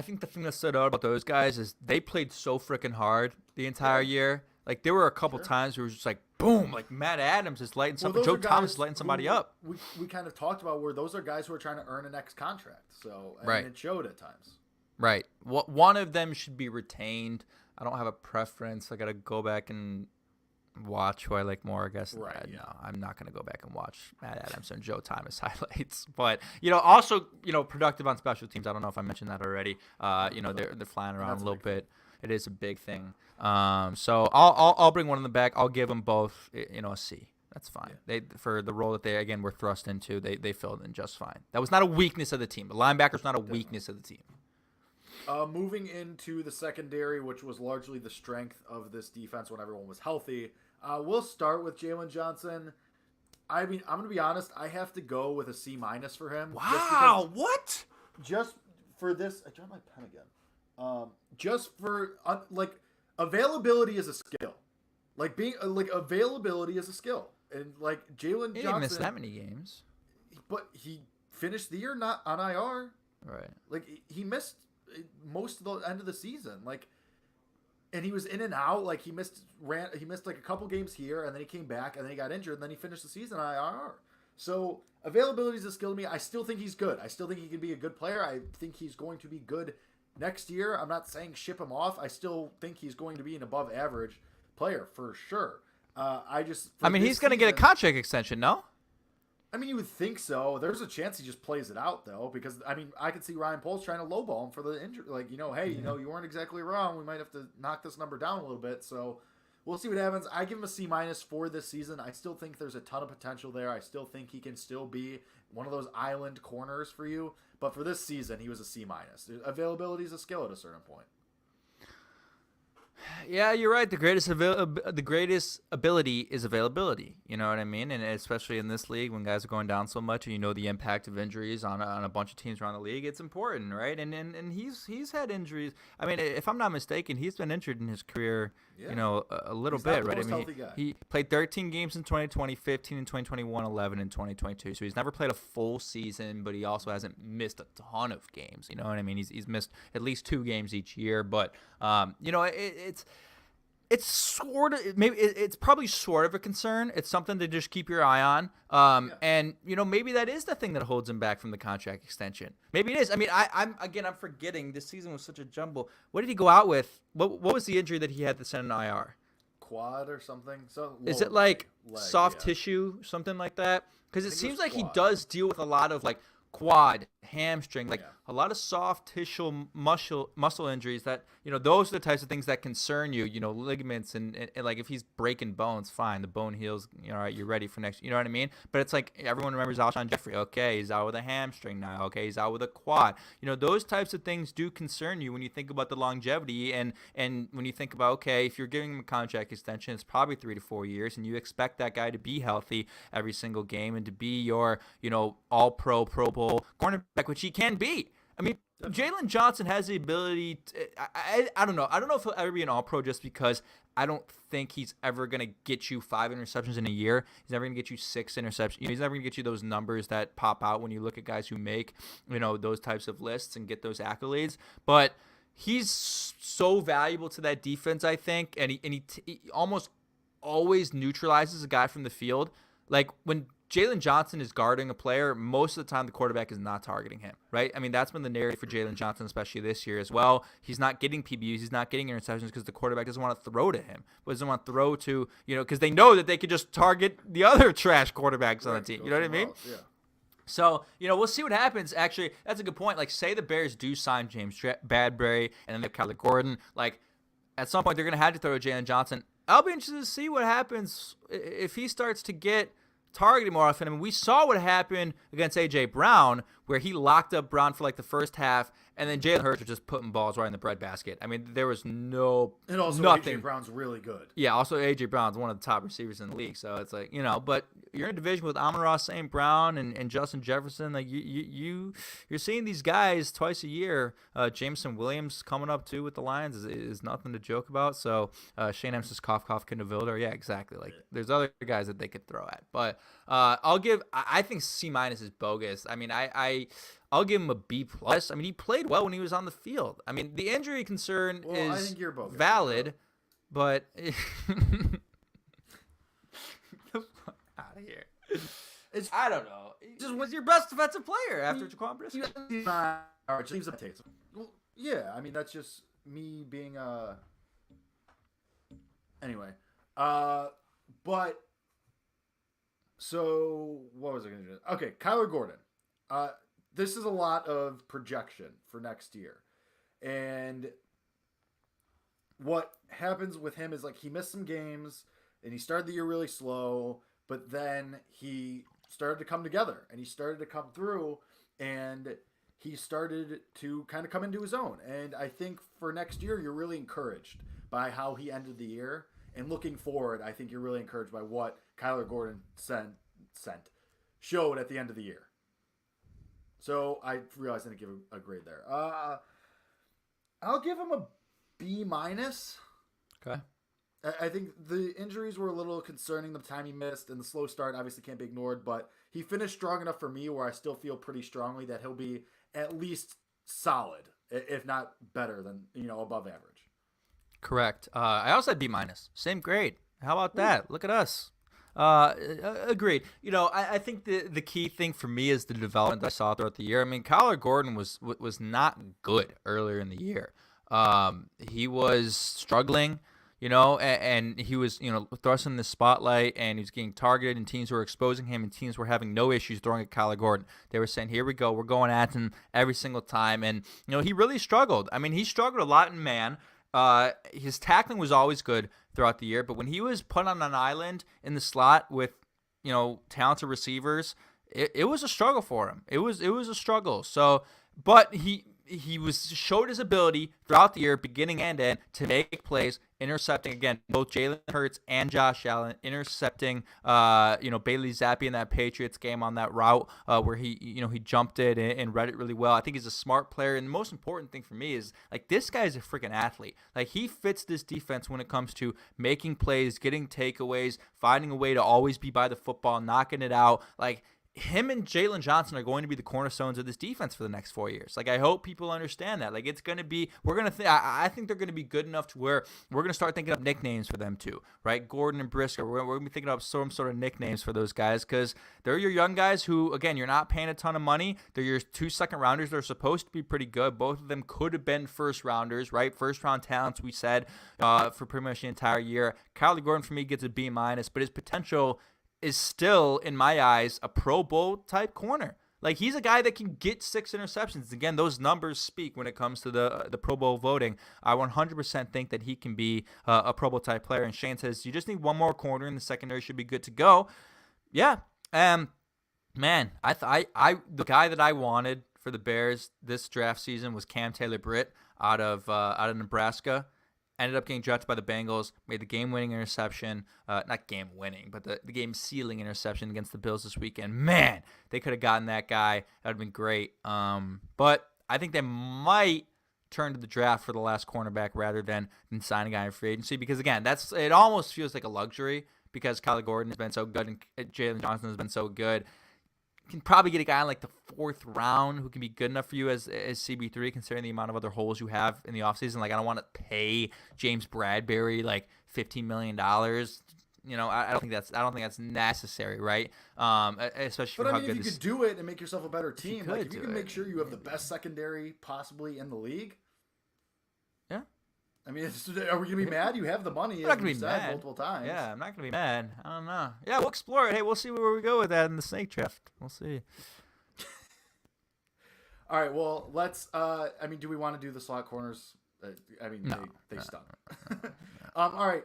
think the thing that stood out about those guys is they played so freaking hard the entire year. Like there were a couple times where it was just like boom, like Matt Adams is lighting something, Joe Thomas is lighting somebody up. We kind of talked about where those are guys who are trying to earn a next contract. So and it showed at times. Right. One of them should be retained. I don't have a preference. I got to go back and watch who I like more, I guess. Right. No, I'm not going to go back and watch Matt Adams and Joe Thomas highlights. But, also, productive on special teams. I don't know if I mentioned that already. They're flying around a little bit. It is a big thing. So I'll bring one in the back. I'll give them both, a C. That's fine. Yeah. They for the role that they again were thrust into, they filled in just fine. That was not a weakness of the team. The linebacker's not a weakness of the team. Moving into the secondary, which was largely the strength of this defense when everyone was healthy. We'll start with Jalen Johnson. I mean, I'm going to be honest. I have to go with a C- for him. Wow, what? Just for this. I dropped my pen again. Just for, availability is a skill. Availability is a skill. And, Jalen Johnson. He didn't miss that many games. But he finished the year not on IR. Right. He missed most of the end of the season. And he was in and out. He missed a couple games here, and then he came back, and then he got injured, and then he finished the season on IR. So availability is a skill to me. I still think he's good. I still think he can be a good player. I think he's going to be good next year. I'm not saying ship him off. I still think he's going to be an above average player for sure. He's going to get a contract extension, no? I mean, you would think so. There's a chance he just plays it out, though, because, I could see Ryan Poles trying to lowball him for the injury. You weren't exactly wrong. We might have to knock this number down a little bit. So we'll see what happens. I give him a C- for this season. I still think there's a ton of potential there. I still think he can still be one of those island corners for you. But for this season, he was a C-. Availability is a skill at a certain point. Yeah, you're right. The greatest ability is availability. You know what I mean? And especially in this league, when guys are going down so much, and you know the impact of injuries on a bunch of teams around the league, it's important, right? And he's had injuries. I mean, if I'm not mistaken, he's been injured in his career. Yeah. A little bit, right? He played 13 games in 2020, 15 in 2021, 11 in 2022. So he's never played a full season, but he also hasn't missed a ton of games. You know what I mean? He's missed at least 2 games each year, but it's sort of it's probably sort of a concern. It's something to just keep your eye on. And maybe that is the thing that holds him back from the contract extension. Maybe it is. I mean, I'm forgetting this season was such a jumble. What did he go out with? What was the injury that he had to send an IR? quad or something. So Is lower it like leg, soft yeah. tissue, something like that? Because it think it was seems like he quad. does deal with a lot of like quad, hamstring, like Yeah. a lot of soft tissue muscle injuries that, those are the types of things that concern you, ligaments and like if he's breaking bones, fine, the bone heals, all right, you're ready for next, you know what I mean? But it's like everyone remembers Alshon Jeffrey. Okay, he's out with a hamstring now. Okay, he's out with a quad. Those types of things do concern you when you think about the longevity and when you think about, okay, if you're giving him a contract extension, it's probably 3 to 4 years and you expect that guy to be healthy every single game and to be your, all pro Bowl cornerback, which he can be. I mean, Jalen Johnson has the ability to, I don't know. I don't know if he'll ever be an all-pro just because I don't think he's ever going to get you 5 interceptions in a year. He's never going to get you 6 interceptions. He's never going to get you those numbers that pop out when you look at guys who make, those types of lists and get those accolades. But he's so valuable to that defense, I think, and he almost always neutralizes a guy from the field. Like when Jalen Johnson is guarding a player, most of the time the quarterback is not targeting him, right? I mean, that's been the narrative for Jalen Johnson, especially this year as well. He's not getting PBUs. He's not getting interceptions because the quarterback doesn't want to throw to him. But doesn't want to throw to, because they know that they could just target the other trash quarterbacks on the team. You know what I mean? Yeah. So, we'll see what happens. Actually, that's a good point. Like, say the Bears do sign James Bradbury and then they have Kyler Gordon. Like, at some point, they're going to have to throw to Jalen Johnson. I'll be interested to see what happens if he starts to get targeted more often. I mean, we saw what happened against A.J. Brown, where he locked up Brown for like the first half, and then Jalen Hurts was just putting balls right in the breadbasket. I mean, there was And also nothing. A.J. Brown's really good. Yeah, also A.J. Brown's one of the top receivers in the league, so it's like, but you're in a division with Amon-Ra St. Brown and Justin Jefferson. Like, you're seeing these guys twice a year. Jameson Williams coming up, too, with the Lions is nothing to joke about. So, Shane Emson's cough, Kindervilder. Yeah, exactly. Like, there's other guys that they could throw at. But I think C- is bogus. I mean, I'll give him a B+. I mean, he played well when he was on the field. I mean, the injury concern I is think you're bogus, valid, but get the fuck out of here. I don't know. Just was your best defensive player after Jaquan Brisker. Well, yeah, I mean, that's just me being Anyway, but so what was I going to do? Okay, Kyler Gordon. This is a lot of projection for next year, and what happens with him is like he missed some games and he started the year really slow, but then he started to come together and he started to come through and he started to kind of come into his own. And I think for next year, you're really encouraged by how he ended the year. And looking forward, I think you're really encouraged by what Kyler Gordon showed at the end of the year. So I realized I didn't give a grade there. I'll give him a B-. Okay. I think the injuries were a little concerning, the time he missed, and the slow start obviously can't be ignored, but he finished strong enough for me where I still feel pretty strongly that he'll be at least solid, if not better than, above average. Correct. I also had B-. Same grade. How about that? Look at us. Agreed. I think the key thing for me is the development that I saw throughout the year. I mean, Kyler Gordon was not good earlier in the year. He was struggling, and he was, thrust in the spotlight, and he was getting targeted, and teams were exposing him, and teams were having no issues throwing at Kyler Gordon. They were saying, here we go, we're going at him every single time, and, he really struggled. I mean, he struggled a lot in man. His tackling was always good throughout the year, but when he was put on an island in the slot with, talented receivers, it was a struggle for him. It was a struggle. So, but he showed his ability throughout the year, beginning and end, to make plays, intercepting again both Jalen Hurts and Josh Allen, intercepting Bailey Zappi in that Patriots game on that route where he jumped it and read it really well. I think he's a smart player, and the most important thing for me is like this guy is a freaking athlete. Like he fits this defense when it comes to making plays, getting takeaways, finding a way to always be by the football, knocking it out. Like him and Jalen Johnson are going to be the cornerstones of this defense for the next 4 years. Like, I hope people understand that. Like, it's going to be, I think they're going to be good enough to where we're going to start thinking up nicknames for them too, right? Gordon and Brisker, we're going to be thinking up some sort of nicknames for those guys because they're your young guys who, again, you're not paying a ton of money. They're your 2 second rounders. They're supposed to be pretty good. Both of them could have been first rounders, right? First round talents, we said, for pretty much the entire year. Kyler Gordon, for me, gets a B-, but his potential is still, in my eyes, a Pro Bowl type corner. Like, he's a guy that can get 6 interceptions. Again, those numbers speak when it comes to the Pro Bowl voting. I 100% think that he can be a Pro Bowl type player. And Shane says, you just need one more corner and the secondary should be good to go. Yeah. Man, the guy that I wanted for the Bears this draft season was Cam Taylor-Britt out of Nebraska. Ended up getting drafted by the Bengals, made the game-winning interception, not game-winning, but the game-sealing interception against the Bills this weekend. Man, they could have gotten that guy. That would have been great. But I think they might turn to the draft for the last cornerback rather than sign a guy in free agency because, again, it almost feels like a luxury because Kyler Gordon has been so good and Jalen Johnson has been so good. You can probably get a guy in like the 4th round who can be good enough for you as CB3 considering the amount of other holes you have in the offseason. Like, I don't want to pay James Bradbury like $15 million. You know, I don't think that's necessary, right? Especially for how good if you could do it and make yourself a better team, if you can make sure you have the best secondary possibly in the league. Yeah. I mean, are we going to be mad? You have the money. I'm not going to be mad. Multiple times. Yeah, I'm not going to be mad. I don't know. Yeah, we'll explore it. Hey, we'll see where we go with that in the snake draft. We'll see. All right, well, let's do we want to do the slot corners? No. They stunk. All right.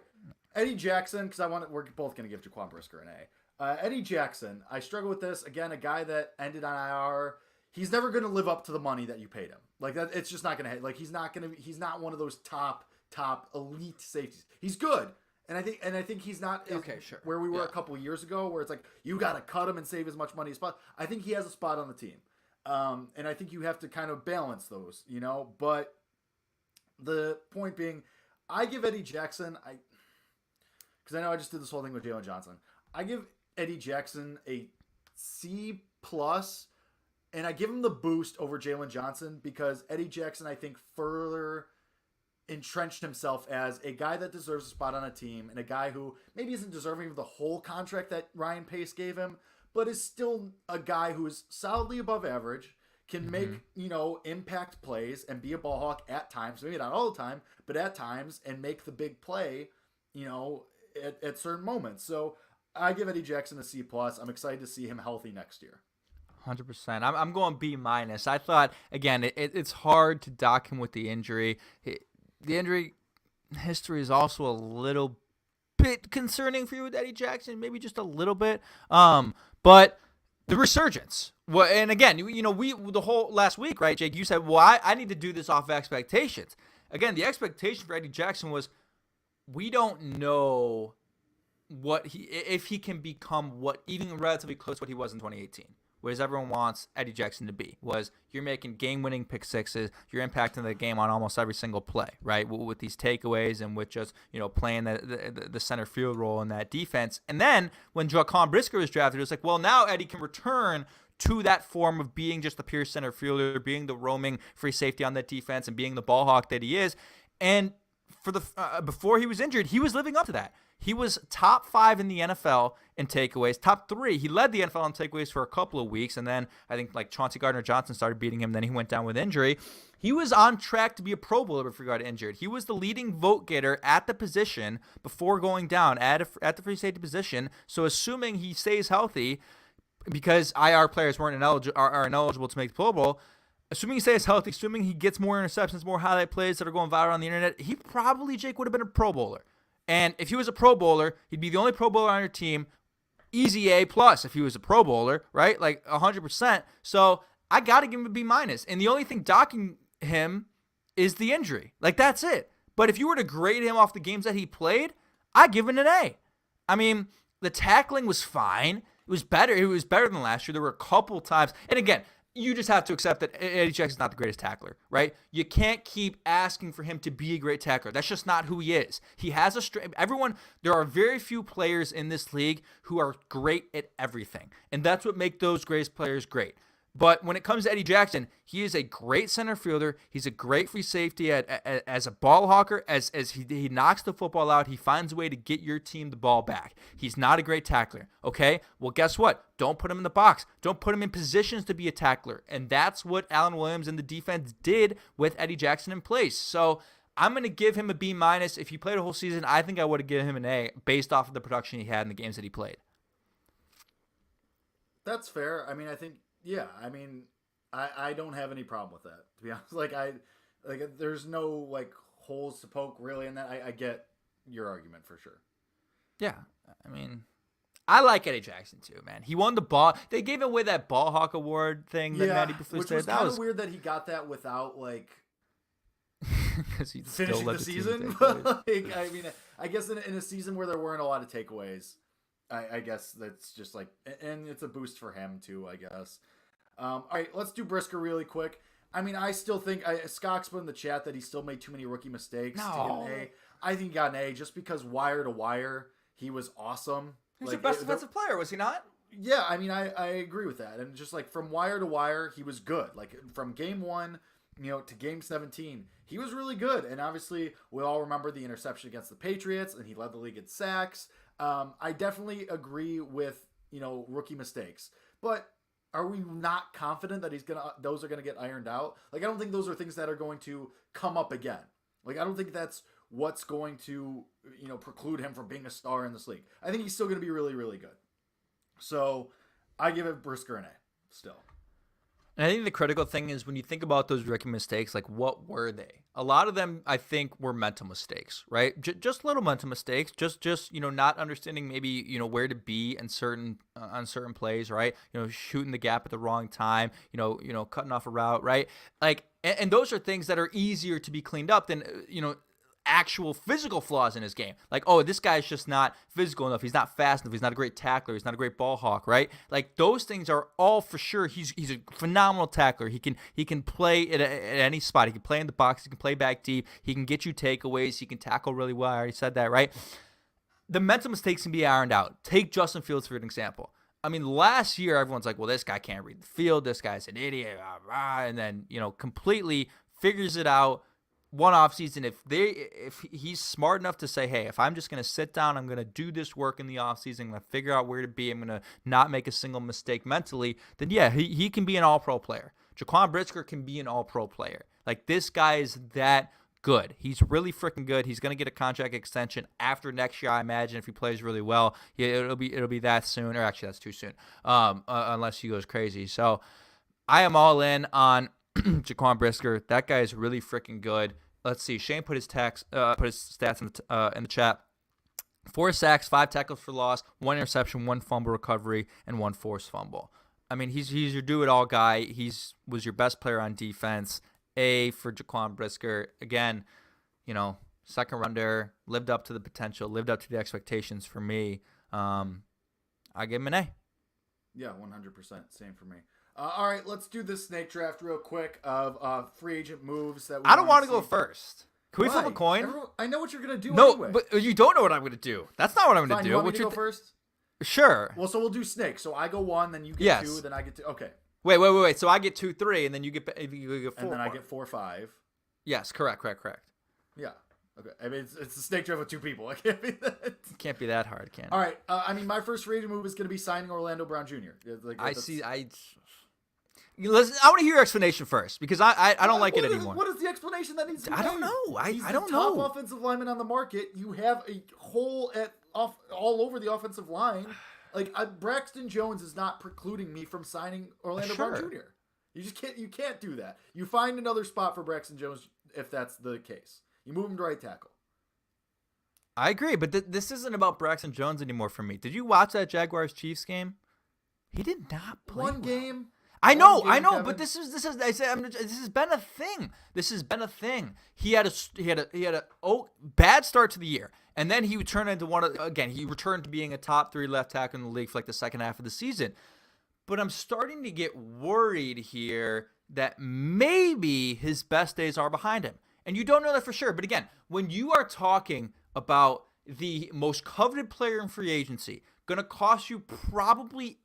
Eddie Jackson, because we're both going to give Jaquan Brisker an A. Eddie Jackson, I struggle with this. Again, a guy that ended on IR. He's never going to live up to the money that you paid him. Like, that, it's just not going to. Like, he's not one of those top elite safeties. He's good, and I think he's not where we were a couple years ago, where it's like you got to cut him and save as much money as possible. I think he has a spot on the team, and I think you have to kind of balance those, you know. But the point being, I give Eddie Jackson, because I know I just did this whole thing with Jalen Johnson. I give Eddie Jackson a C+, and I give him the boost over Jalen Johnson because Eddie Jackson, I think, further entrenched himself as a guy that deserves a spot on a team and a guy who maybe isn't deserving of the whole contract that Ryan Pace gave him, but is still a guy who is solidly above average, can make, impact plays and be a ball hawk at times, maybe not all the time, but at times, and make the big play, at certain moments. So I give Eddie Jackson a C+. I'm excited to see him healthy next year. 100%. I'm going B-. I thought, again, it's hard to dock him with the injury. The injury history is also a little bit concerning for you with Eddie Jackson, maybe just a little bit. But the resurgence. Well, and again, the whole last week, right, Jake, you said, well, I need to do this off expectations. Again, the expectation for Eddie Jackson was we don't know if he can become even relatively close to what he was in 2018. What everyone wants Eddie Jackson to be was you're making game-winning pick sixes, you're impacting the game on almost every single play, right? With these takeaways and with just playing the center field role in that defense. And then when Jaquan Brisker was drafted, it was like, well, now Eddie can return to that form of being just the pure center fielder, being the roaming free safety on that defense, and being the ball hawk that he is. And for before he was injured, he was living up to that. He was top 5 in the NFL in takeaways, top 3. He led the NFL in takeaways for a couple of weeks, and then I think like Chauncey Gardner-Johnson started beating him. Then he went down with injury. He was on track to be a Pro Bowler before he got injured. He was the leading vote getter at the position before going down at the free safety position. So assuming he stays healthy, because IR players are ineligible to make the Pro Bowl, assuming he stays healthy, assuming he gets more interceptions, more highlight plays that are going viral on the internet, he probably, Jake, would have been a Pro Bowler. And if he was a Pro Bowler, he'd be the only Pro Bowler on your team. Easy A+ if he was a Pro Bowler, right? Like 100%. So I got to give him a B-. And the only thing docking him is the injury. Like, that's it. But if you were to grade him off the games that he played, I'd give him an A. I mean, the tackling was fine. It was better. It was better than last year. There were a couple times. And again, you just have to accept that Eddie Jackson's not the greatest tackler, right? You can't keep asking for him to be a great tackler. That's just not who he is. He has there are very few players in this league who are great at everything. And that's what makes those greatest players great. But when it comes to Eddie Jackson, he is a great center fielder. He's a great free safety as a ball hawker. As he knocks the football out, he finds a way to get your team the ball back. He's not a great tackler, okay? Well, guess what? Don't put him in the box. Don't put him in positions to be a tackler. And that's what Alan Williams and the defense did with Eddie Jackson in place. So I'm going to give him a B-. If he played a whole season, I think I would have given him an A based off of the production he had in the games that he played. That's fair. I mean, I think... Yeah, I mean, I don't have any problem with that, to be honest. There's no holes to poke really in that. I get your argument for sure. Yeah, I mean, I like Eddie Jackson too, man. He won the ball. They gave away that ball hawk award thing that Matty Bufus did. Which was kind of weird that he got that without because he finishing the season. I mean, I guess in a season where there weren't a lot of takeaways. I guess that's just and it's a boost for him too, I guess. All right, let's do Brisker really quick. I mean, I still think Scott's put in the chat that he still made too many rookie mistakes to get an A. I think he got an A just because wire to wire, he was awesome. He was the best defensive player, was he not? Yeah, I mean, I agree with that. And just from wire to wire, he was good. From game 1, to game 17, he was really good. And obviously, we all remember the interception against the Patriots, and he led the league in sacks. I definitely agree with, rookie mistakes. But are we not confident that those are gonna get ironed out? I don't think those are things that are going to come up again. I don't think that's what's going to, preclude him from being a star in this league. I think he's still gonna be really, really good. So I give it Brisker an A still. And I think the critical thing is when you think about those rookie mistakes, what were they? A lot of them, I think, were mental mistakes, right? Just little mental mistakes, just not understanding maybe where to be in on certain plays, right? Shooting the gap at the wrong time, cutting off a route, right? And those are things that are easier to be cleaned up than actual physical flaws in his game. This guy's just not physical enough. He's not fast enough. He's not a great tackler. He's not a great ball hawk, right? Those things are all for sure. He's a phenomenal tackler. He can play at any spot. He can play in the box. He can play back deep. He can get you takeaways. He can tackle really well. I already said that, right? The mental mistakes can be ironed out. Take Justin Fields for an example. I mean, last year, everyone's like, well, this guy can't read the field. This guy's an idiot. Blah, blah, and then, completely figures it out. One off season, if he's smart enough to say, hey, if I'm just going to sit down, I'm going to do this work in the off season, I'm going to figure out where to be, I'm going to not make a single mistake mentally, then yeah, he can be an all-pro player. Jaquan Brisker can be an all-pro player. This guy is that good. He's really freaking good. He's going to get a contract extension after next year, I imagine, if he plays really well. Yeah, it'll be that soon, or actually that's too soon, unless he goes crazy. So I am all in on Jaquan Brisker. That guy is really freaking good. Let's see. Shane put his stats in the chat. 4 sacks, 5 tackles for loss, 1 interception, 1 fumble recovery, and 1 forced fumble. I mean, he's your do-it-all guy. Was your best player on defense. A for Jaquan Brisker. Again, second rounder, lived up to the potential, lived up to the expectations for me. I give him an A. Yeah, 100%. Same for me. All right, let's do this snake draft real quick of free agent moves that I don't want to go first. Can we flip a coin? I know what you're going to do anyway. But you don't know what I'm going to do. That's not what I'm going to do. You want me to go first? Sure. Well, so we'll do snake. So I go 1, then you get 2, then I get 2. Okay. Wait. So I get 2, 3, and then you get 4. And then I get 4, 5. Yes, correct. Yeah. Okay. I mean, it's a snake draft with 2 people. I can't be that. It can't be that hard, can it? All right. I mean, my first free agent move is going to be signing Orlando Brown Jr. Listen, I want to hear your explanation first because I don't like it anymore. What is the explanation that needs to be made? I don't know. I don't know. Top offensive lineman on the market. You have a hole all over the offensive line. Braxton Jones is not precluding me from signing Orlando Brown Jr. You just can't. You can't do that. You find another spot for Braxton Jones if that's the case. You move him to right tackle. I agree, but this isn't about Braxton Jones anymore for me. Did you watch that Jaguars-Chiefs game? He did not play one game. I know, Kevin. But this has been a thing. This has been a thing. He had a bad start to the year, and then he turned into he returned to being a top 3 left tackle in the league for the second half of the season. but I'm starting to get worried here that maybe his best days are behind him. And you don't know that for sure. But again, when you are talking about the most coveted player in free agency, going to cost you probably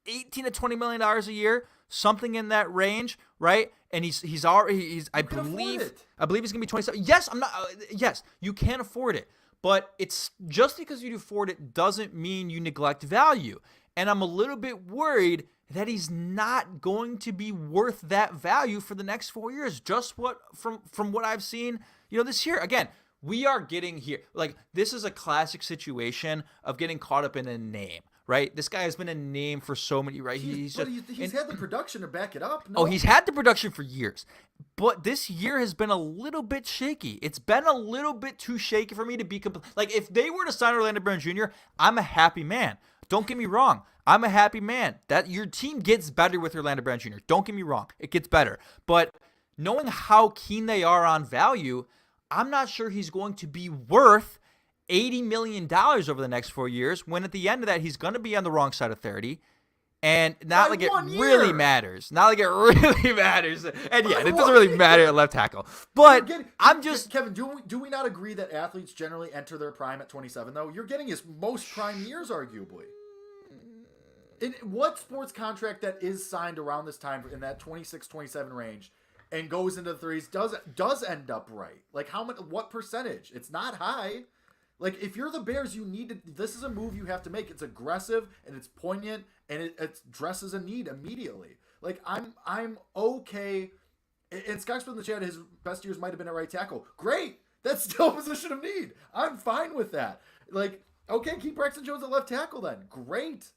$18 to $20 million a year, something in that range, right? And he's already I believe he's gonna be 27. Yes, I'm not. Yes, you can afford it, but it's just because you afford it doesn't mean you neglect value. And I'm a little bit worried that he's not going to be worth that value for the next 4 years. Just from what I've seen, this year. Again, we are getting here. Like, this is a classic situation of getting caught up in a name, right? This guy has been a name for so many, right? He's had the production to back it up. No. Oh, he's had the production for years. But this year has been a little bit shaky. It's been a little bit too shaky for me to be like, if they were to sign Orlando Brown Jr., I'm a happy man. Don't get me wrong. I'm a happy man. That your team gets better with Orlando Brown Jr. Don't get me wrong. It gets better. But knowing how keen they are on value, I'm not sure he's going to be worth $80 million over the next 4 years, when at the end of that, he's going to be on the wrong side of 30. And not like it really matters. Not like it really matters. And yeah, it doesn't really matter at left tackle. But I'm just... Kevin, do we not agree that athletes generally enter their prime at 27, though? You're getting his most prime years, arguably. In what sports contract that is signed around this time in that 26, 27 range and goes into the 30s does end up right? Like, what percentage? It's not high. Like, if you're the Bears, this is a move you have to make. It's aggressive and it's poignant and it addresses a need immediately. Like, I'm okay. And Scott put in the chat, his best years might have been at right tackle. Great. That's still a position of need. I'm fine with that. Like, okay, keep Braxton Jones at left tackle then. Great.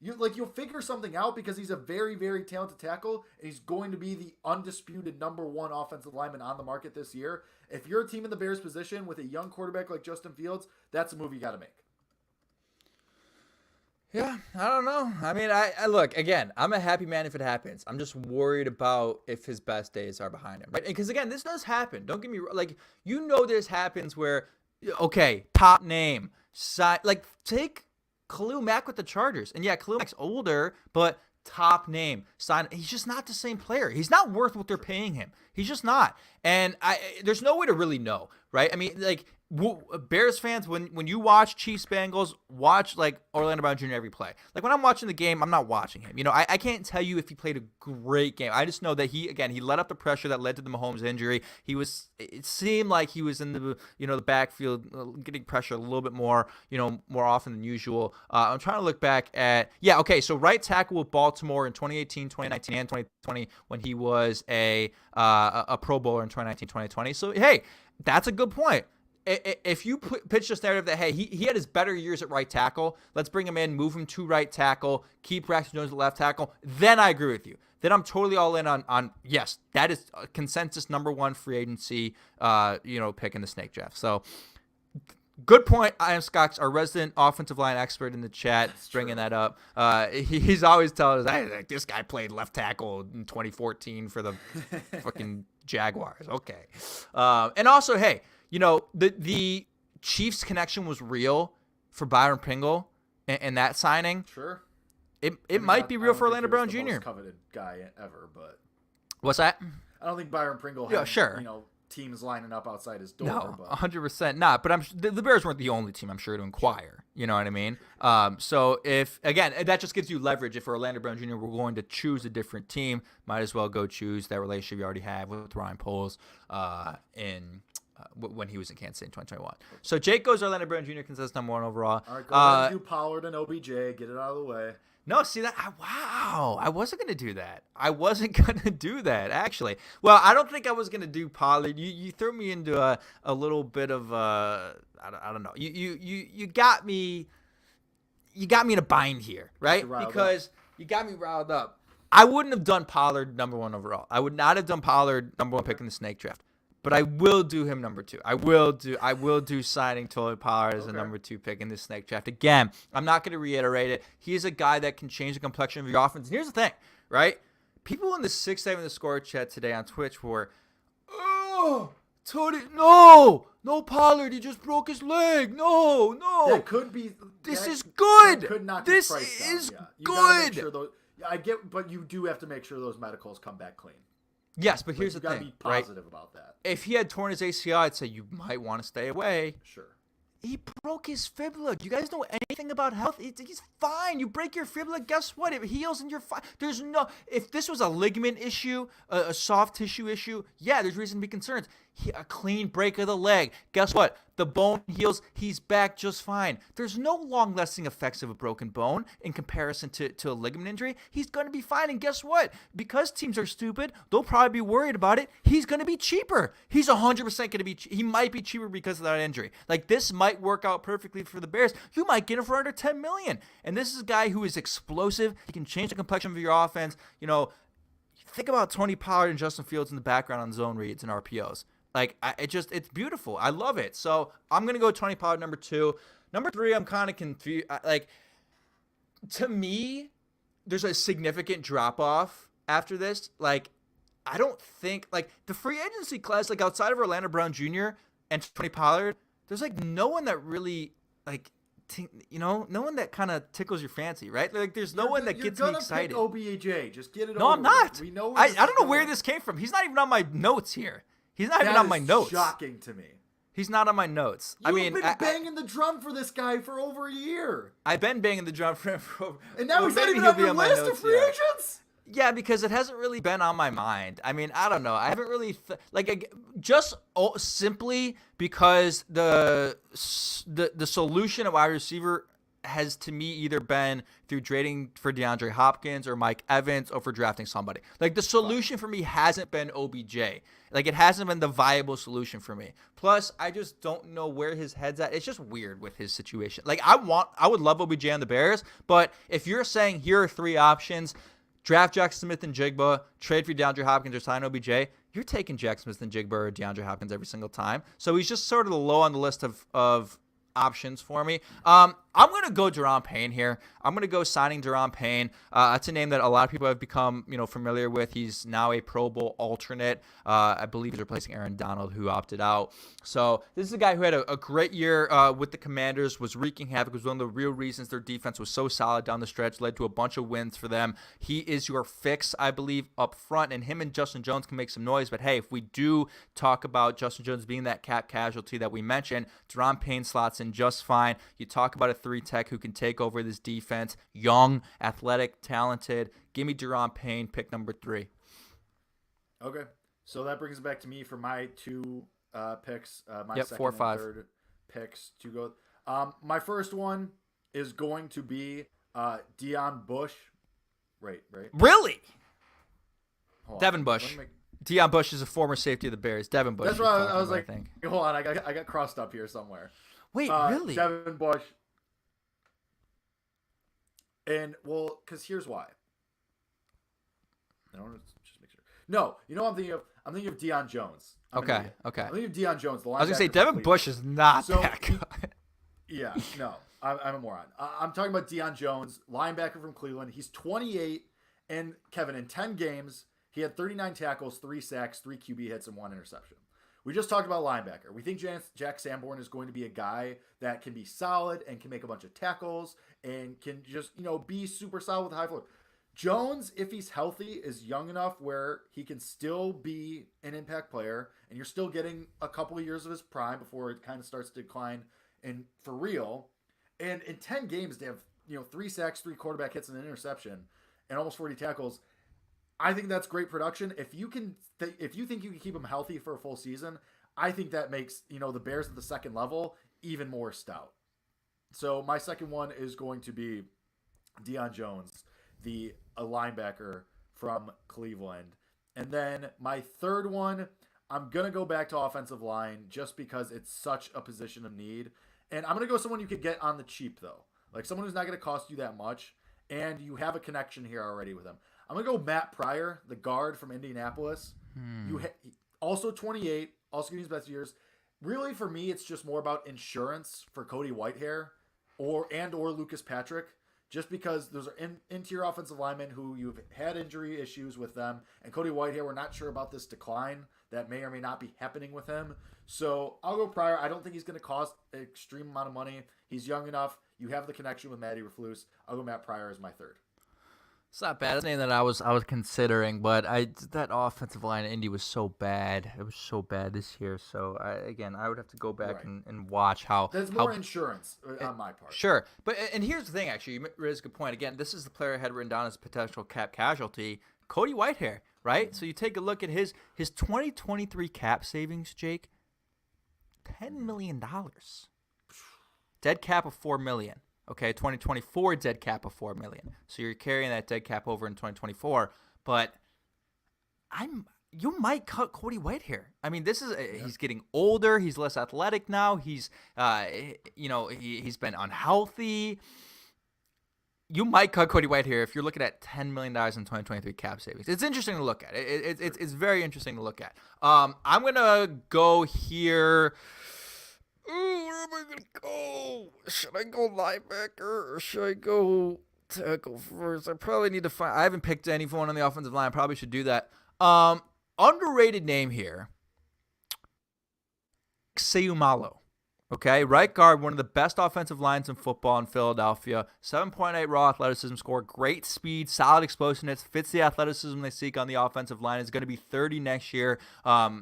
You'll figure something out, because he's a very, very talented tackle, and he's going to be the undisputed number one offensive lineman on the market this year. If you're a team in the Bears position with a young quarterback like Justin Fields, that's a move you got to make. Yeah, I don't know. I mean, I look, again, I'm a happy man if it happens. I'm just worried about if his best days are behind him, right? Because again, this does happen. Don't get me wrong. Like, this happens where, okay, top name, take Khalil Mack with the Chargers. And yeah, Khalil Mack's older, but top name, sign. He's just not the same player. He's not worth what they're paying him. He's just not. And there's no way to really know, right? I mean, like, Bears fans, when you watch Chiefs Bengals, watch like Orlando Brown Jr. every play. Like, when I'm watching the game, I'm not watching him. I can't tell you if he played a great game. I just know that he let up the pressure that led to the Mahomes injury. It seemed like he was in the the backfield, getting pressure a little bit more, more often than usual. I'm trying to look back at so right tackle with Baltimore in 2018, 2019, and 2020 when he was a Pro Bowler in 2019, 2020. So hey, that's a good point. If you pitch this narrative that, hey, he had his better years at right tackle, let's bring him in, move him to right tackle, keep Braxton Jones at left tackle, then I agree with you. Then I'm totally all in on yes, that is a consensus number one free agency, pick in the snake draft. So good point. I am Scott, our resident offensive line expert in the chat, bringing that up. He's always telling us, hey, this guy played left tackle in 2014 for the fucking Jaguars. Okay. And also, hey, the Chiefs connection was real for Byron Pringle and that signing. Sure. It might be real for Orlando Brown Jr. Most coveted guy ever, but what's that? I don't think Byron Pringle had, teams lining up outside his door. No, 100% not. But the Bears weren't the only team, I'm sure, to inquire. You know what I mean? So if, again, that just gives you leverage. If Orlando Brown Jr. were going to choose a different team, might as well go choose that relationship you already have with Ryan Poles when he was in Kansas City in 2021. So Jake goes Orlando Brown Jr. consensus number one overall. All right, go ahead and do Pollard and OBJ. Get it out of the way. No, see that? Wow. I wasn't going to do that. I wasn't going to do that, actually. Well, I don't think I was going to do Pollard. You threw me into a little bit of, I don't know. You got me in a bind here, right? Because you got me riled up. I wouldn't have done Pollard number one overall. I would not have done Pollard number one pick in the snake draft. But I will do him number two. I will do signing Tony Pollard as a number two pick in this snake draft. Again, I'm not going to reiterate it. He's a guy that can change the complexion of your offense. And here's the thing, right? People in the 6-7 the score chat today on Twitch were No, Pollard, he just broke his leg. No. That could be. This is good. That could knock This his price down. is You gotta make good. sure those, I get, but you do have to make sure those medicals come back clean. Yes, but here's the you gotta thing, be positive about that. If he had torn his ACL, I'd say you might want to stay away. Sure. He broke his fibula. Do you guys know anything about health? He's fine. You break your fibula, guess what? It heals and you're fine. If this was a ligament issue, a soft tissue issue, yeah, there's reason to be concerned. A clean break of the leg. Guess what? The bone heals. He's back just fine. There's no long-lasting effects of a broken bone in comparison to a ligament injury. He's going to be fine. And guess what? Because teams are stupid, they'll probably be worried about it. He's going to be cheaper. He's 100% going to be. He might be cheaper because of that injury. Like, this might work out perfectly for the Bears. You might get him for under $10 million. And this is a guy who is explosive. He can change the complexion of your offense. Think about Tony Pollard and Justin Fields in the background on zone reads and RPOs. Like, it's beautiful. I love it. So I'm going to go Tony Pollard number 2. Number 3, I'm kind of confused. To me, there's a significant drop-off after this. Like, I don't think, the free agency class, outside of Orlando Brown Jr. and Tony Pollard, there's, no one that really, no one that kind of tickles your fancy, right? There's no one that gets me excited. You're going to pick OBJ. Just get it over. No, I'm not. We know I don't know where this came from. He's not even on my notes here. He's not even on my notes. Shocking to me. He's not on my notes. You've been banging the drum for this guy for over a year. I've been banging the drum for him and now he's not even on your list of free agents? Yeah, because it hasn't really been on my mind. I mean, I don't know. I haven't really simply because the solution at wide receiver has to me either been through trading for DeAndre Hopkins or Mike Evans or for drafting somebody. The solution for me hasn't been OBJ. It hasn't been the viable solution for me. Plus, I just don't know where his head's at. It's just weird with his situation. I would love OBJ on the Bears, but if you're saying here are 3 options, draft Jackson Smith and Jigba, trade for DeAndre Hopkins or sign OBJ, you're taking Jackson Smith and Jigba or DeAndre Hopkins every single time. So he's just sort of low on the list of options for me. I'm going to go Daron Payne here. I'm going to go signing Daron Payne. That's a name that a lot of people have become, familiar with. He's now a Pro Bowl alternate. I believe he's replacing Aaron Donald, who opted out. So this is a guy who had a great year with the Commanders, was wreaking havoc, was one of the real reasons their defense was so solid down the stretch, led to a bunch of wins for them. He is your fix, I believe, up front, and him and Justin Jones can make some noise. But hey, if we do talk about Justin Jones being that cap casualty that we mentioned, Daron Payne slots in just fine. You talk about a 3 tech who can take over this defense. Young, athletic, talented. Give me Daron Payne, pick number 3. Okay. So that brings it back to me for my 2 picks. My second 4 or 5. and third picks to go. My first one is going to be Deion Bush. Right. Really? Hold on. Devin Bush. Deion Bush is a former safety of the Bears. Devin Bush. That's why I was like, I think. Hold on, I got crossed up here somewhere. Wait, really? Devin Bush. And, well, because here's why. I don't want to just make sure. No, you know what I'm thinking of? I'm thinking of Deion Jones. Okay. I'm thinking of Deion Jones. The I was going to say, linebacker Devin Bush is not that good. Yeah, no. I'm a moron. I'm talking about Deion Jones, linebacker from Cleveland. He's 28, and, Kevin, in 10 games, he had 39 tackles, 3 sacks, 3 QB hits, and 1 interception. We just talked about linebacker. We think Jack Sanborn is going to be a guy that can be solid and can make a bunch of tackles and can just, be super solid with a high floor. Jones, if he's healthy, is young enough where he can still be an impact player, and you're still getting a couple of years of his prime before it kind of starts to decline and for real. And in 10 games, they have, 3 sacks, 3 quarterback hits, and an interception, and almost 40 tackles. I think that's great production. If you think you can keep him healthy for a full season, I think that makes, the Bears at the second level even more stout. So my second one is going to be Deion Jones, a linebacker from Cleveland. And then my third one, I'm going to go back to offensive line just because it's such a position of need. And I'm going to go someone you could get on the cheap, though. Like someone who's not going to cost you that much, and you have a connection here already with him. I'm going to go Matt Pryor, the guard from Indianapolis. Also 28, also getting his best years. Really, for me, it's just more about insurance for Cody Whitehair or Lucas Patrick, just because those are interior offensive linemen who you've had injury issues with them. And Cody Whitehair, we're not sure about this decline that may or may not be happening with him. So I'll go Pryor. I don't think he's going to cost an extreme amount of money. He's young enough. You have the connection with Matty Eberflus. I'll go Matt Pryor as my third. It's not bad. That's a name that I was considering, but that offensive line in Indy was so bad. It was so bad this year. So I would have to go back and watch how. There's more insurance on my part. Sure, but and here's the thing. Actually, you raised a good point. Again, this is the player I had written down as a potential cap casualty, Cody Whitehair. Right. So you take a look at his 2023 cap savings, Jake. $10 million. Dead cap of $4 million. Okay, 2024 dead cap of $4 million. So you're carrying that dead cap over in 2024. But you might cut Cody Whitehair. I mean, he's getting older. He's less athletic now. He's he's been unhealthy. You might cut Cody Whitehair if you're looking at $10 million in 2023 cap savings. It's interesting to look at. It's very interesting to look at. I'm gonna go here. Ooh, where am I going to go? Should I go linebacker or should I go tackle first? I probably need to find... I haven't picked anyone on the offensive line. I probably should do that. Underrated name here. Seumalo. Okay, right guard, one of the best offensive lines in football in Philadelphia. 7.8 raw athleticism score, great speed, solid explosiveness, fits the athleticism they seek on the offensive line. Is going to be 30 next year. I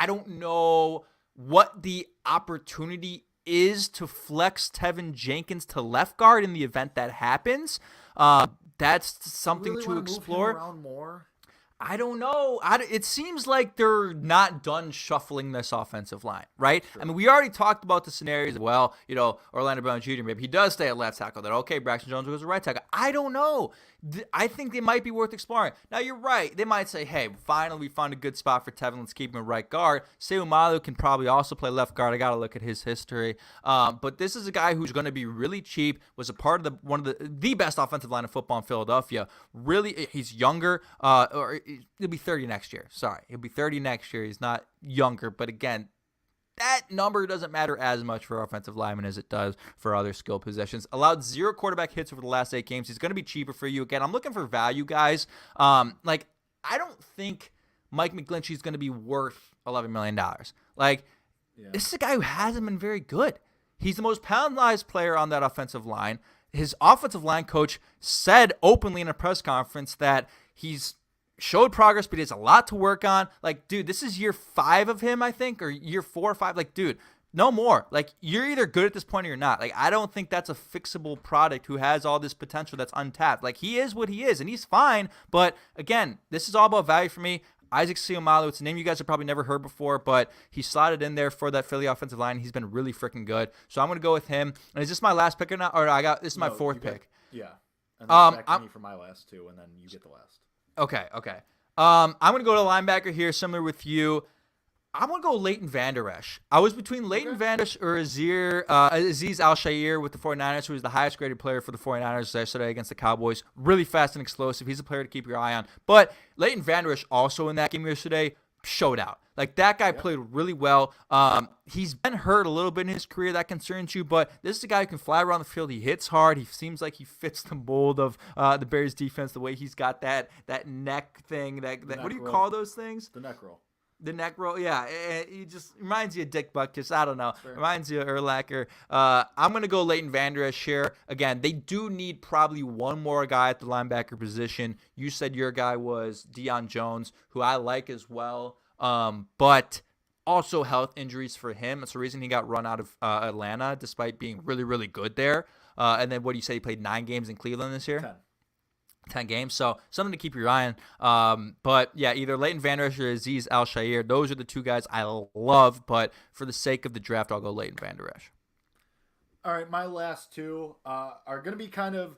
don't know what the opportunity is to flex Tevin Jenkins to left guard in the event that happens. That's something to explore. Move him around more? I don't know. It seems like they're not done shuffling this offensive line, right? Sure. I mean, we already talked about the scenarios. Well, Orlando Brown Jr., maybe he does stay at left tackle. Then, okay, Braxton Jones goes to right tackle. I don't know. I think they might be worth exploring. Now, you're right. They might say, hey, finally we found a good spot for Tevin. Let's keep him at right guard. Seumalo can probably also play left guard. I got to look at his history. But this is a guy who's going to be really cheap, was a part of one of the best offensive line of football in Philadelphia. Really, he's younger, or he'll be 30 next year. Sorry, he'll be 30 next year. He's not younger, but again, that number doesn't matter as much for offensive linemen as it does for other skill positions. Allowed 0 quarterback hits over the last 8 games. He's going to be cheaper for you. Again, I'm looking for value, guys. I don't think Mike McGlinchey is going to be worth $11 million. This is a guy who hasn't been very good. He's the most penalized player on that offensive line. His offensive line coach said openly in a press conference that he's showed progress, but he has a lot to work on. Dude, this is year 5 of him, I think, or year 4 or 5. Dude, no more. You're either good at this point or you're not. I don't think that's a fixable product who has all this potential that's untapped. He is what he is, and he's fine. But, again, this is all about value for me. Isaac Seumalo, it's a name you guys have probably never heard before, but he slotted in there for that Philly offensive line. He's been really freaking good. So I'm going to go with him. And is this my last pick or not? Or this is my 4th pick. Yeah. And then back to me for my last 2, and then you get the last. Okay. I'm going to go to linebacker here, similar with you. I'm going to go Leighton Vander Esch. I was between Leighton Vander Esch or Azeez Al-Shaair with the 49ers, who was the highest graded player for the 49ers yesterday against the Cowboys. Really fast and explosive. He's a player to keep your eye on. But Leighton Vander Esch also in that game yesterday showed out. That guy played really well. He's been hurt a little bit in his career. That concerns you, but this is a guy who can fly around the field. He hits hard. He seems like he fits the mold of the Bears defense, the way he's got that neck thing. What do you call those things? The neck roll. The neck roll, yeah. He just reminds you of Dick Butkus. I don't know. Reminds you of Urlacher. I'm going to go Leighton Vander Esch here. Again, they do need probably one more guy at the linebacker position. You said your guy was Deion Jones, who I like as well. But also health injuries for him. That's the reason he got run out of Atlanta, despite being really, really good there. And then what do you say? He played 9 games in Cleveland this year? 10 games. So something to keep your eye on. But yeah, either Leighton Vander Esch or Azeez Al-Shaair. Those are the 2 guys I love. But for the sake of the draft, I'll go Leighton Vander Esch. All right, my last 2 are going to be kind of...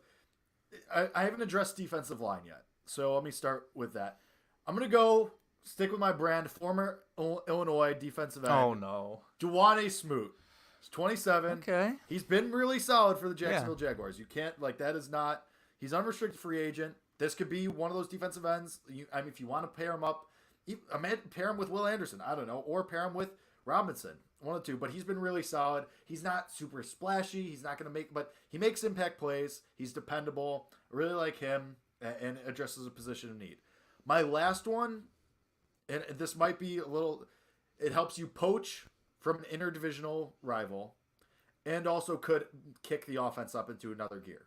I haven't addressed defensive line yet. So let me start with that. I'm going to go... Stick with my brand, former Illinois defensive end. Oh, no. Duane Smoot. He's 27. Okay. He's been really solid for the Jacksonville Jaguars. You can't, that is not, he's unrestricted free agent. This could be one of those defensive ends. If you want to pair him up, pair him with Will Anderson. I don't know. Or pair him with Robinson. One of the 2. But he's been really solid. He's not super splashy. He's not going to but he makes impact plays. He's dependable. I really like him and addresses a position of need. My last one and this might be a little. It helps you poach from an interdivisional rival, and also could kick the offense up into another gear.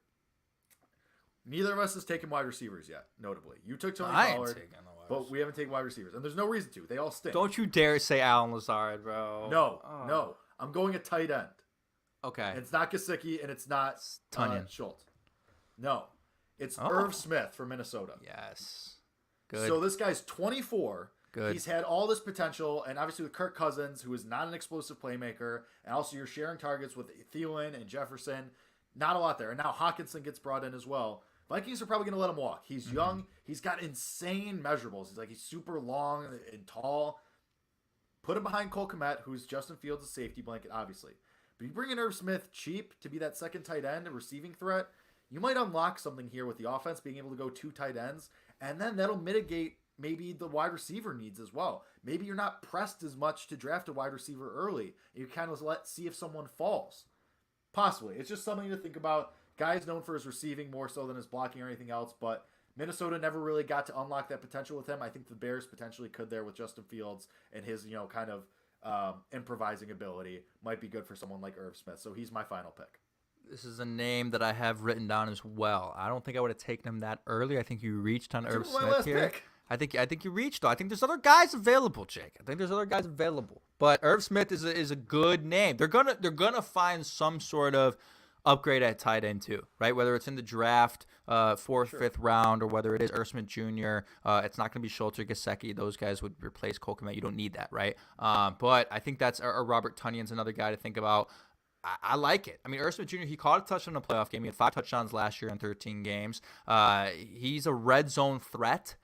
Neither of us has taken wide receivers yet. Notably, you took Tony Pollard, but we haven't taken wide receivers, and there's no reason to. They all stink. Don't you dare say Allen Lazard, bro. No. I'm going a tight end. Okay. And it's not Gesicki, and it's not Schultz. No. It's Irv Smith from Minnesota. Yes. Good. So this guy's 24. Good. He's had all this potential, and obviously with Kirk Cousins, who is not an explosive playmaker, and also you're sharing targets with Thielen and Jefferson. Not a lot there. And now Hawkinson gets brought in as well. Vikings are probably going to let him walk. He's young. He's got insane measurables. He's super long and tall. Put him behind Cole Kmet, who's Justin Fields' safety blanket, obviously. But you bring in Irv Smith cheap to be that second tight end, a receiving threat, you might unlock something here with the offense, being able to go 2 tight ends, and then that'll mitigate maybe the wide receiver needs as well. Maybe you're not pressed as much to draft a wide receiver early. You kind of see if someone falls. Possibly. It's just something to think about. Guy's known for his receiving more so than his blocking or anything else, but Minnesota never really got to unlock that potential with him. I think the Bears potentially could there with Justin Fields and his, kind of improvising ability. Might be good for someone like Irv Smith. So he's my final pick. This is a name that I have written down as well. I don't think I would have taken him that early. I think you reached on Irv Smith here. Pick. I think you reached though. I think there's other guys available, Jake. I think there's other guys available. But Irv Smith is a good name. They're gonna find some sort of upgrade at tight end too, right? Whether it's in the draft, 4th, 5th round, or whether it is Irv Smith Jr. It's not going to be Schultz or Gesicki. Those guys would replace Cole Kmet. You don't need that, right? But I think that's or Robert Tonyan's another guy to think about. I like it. I mean, Irv Smith Jr., he caught a touchdown in a playoff game. He had 5 touchdowns last year in 13 games. He's a red zone threat.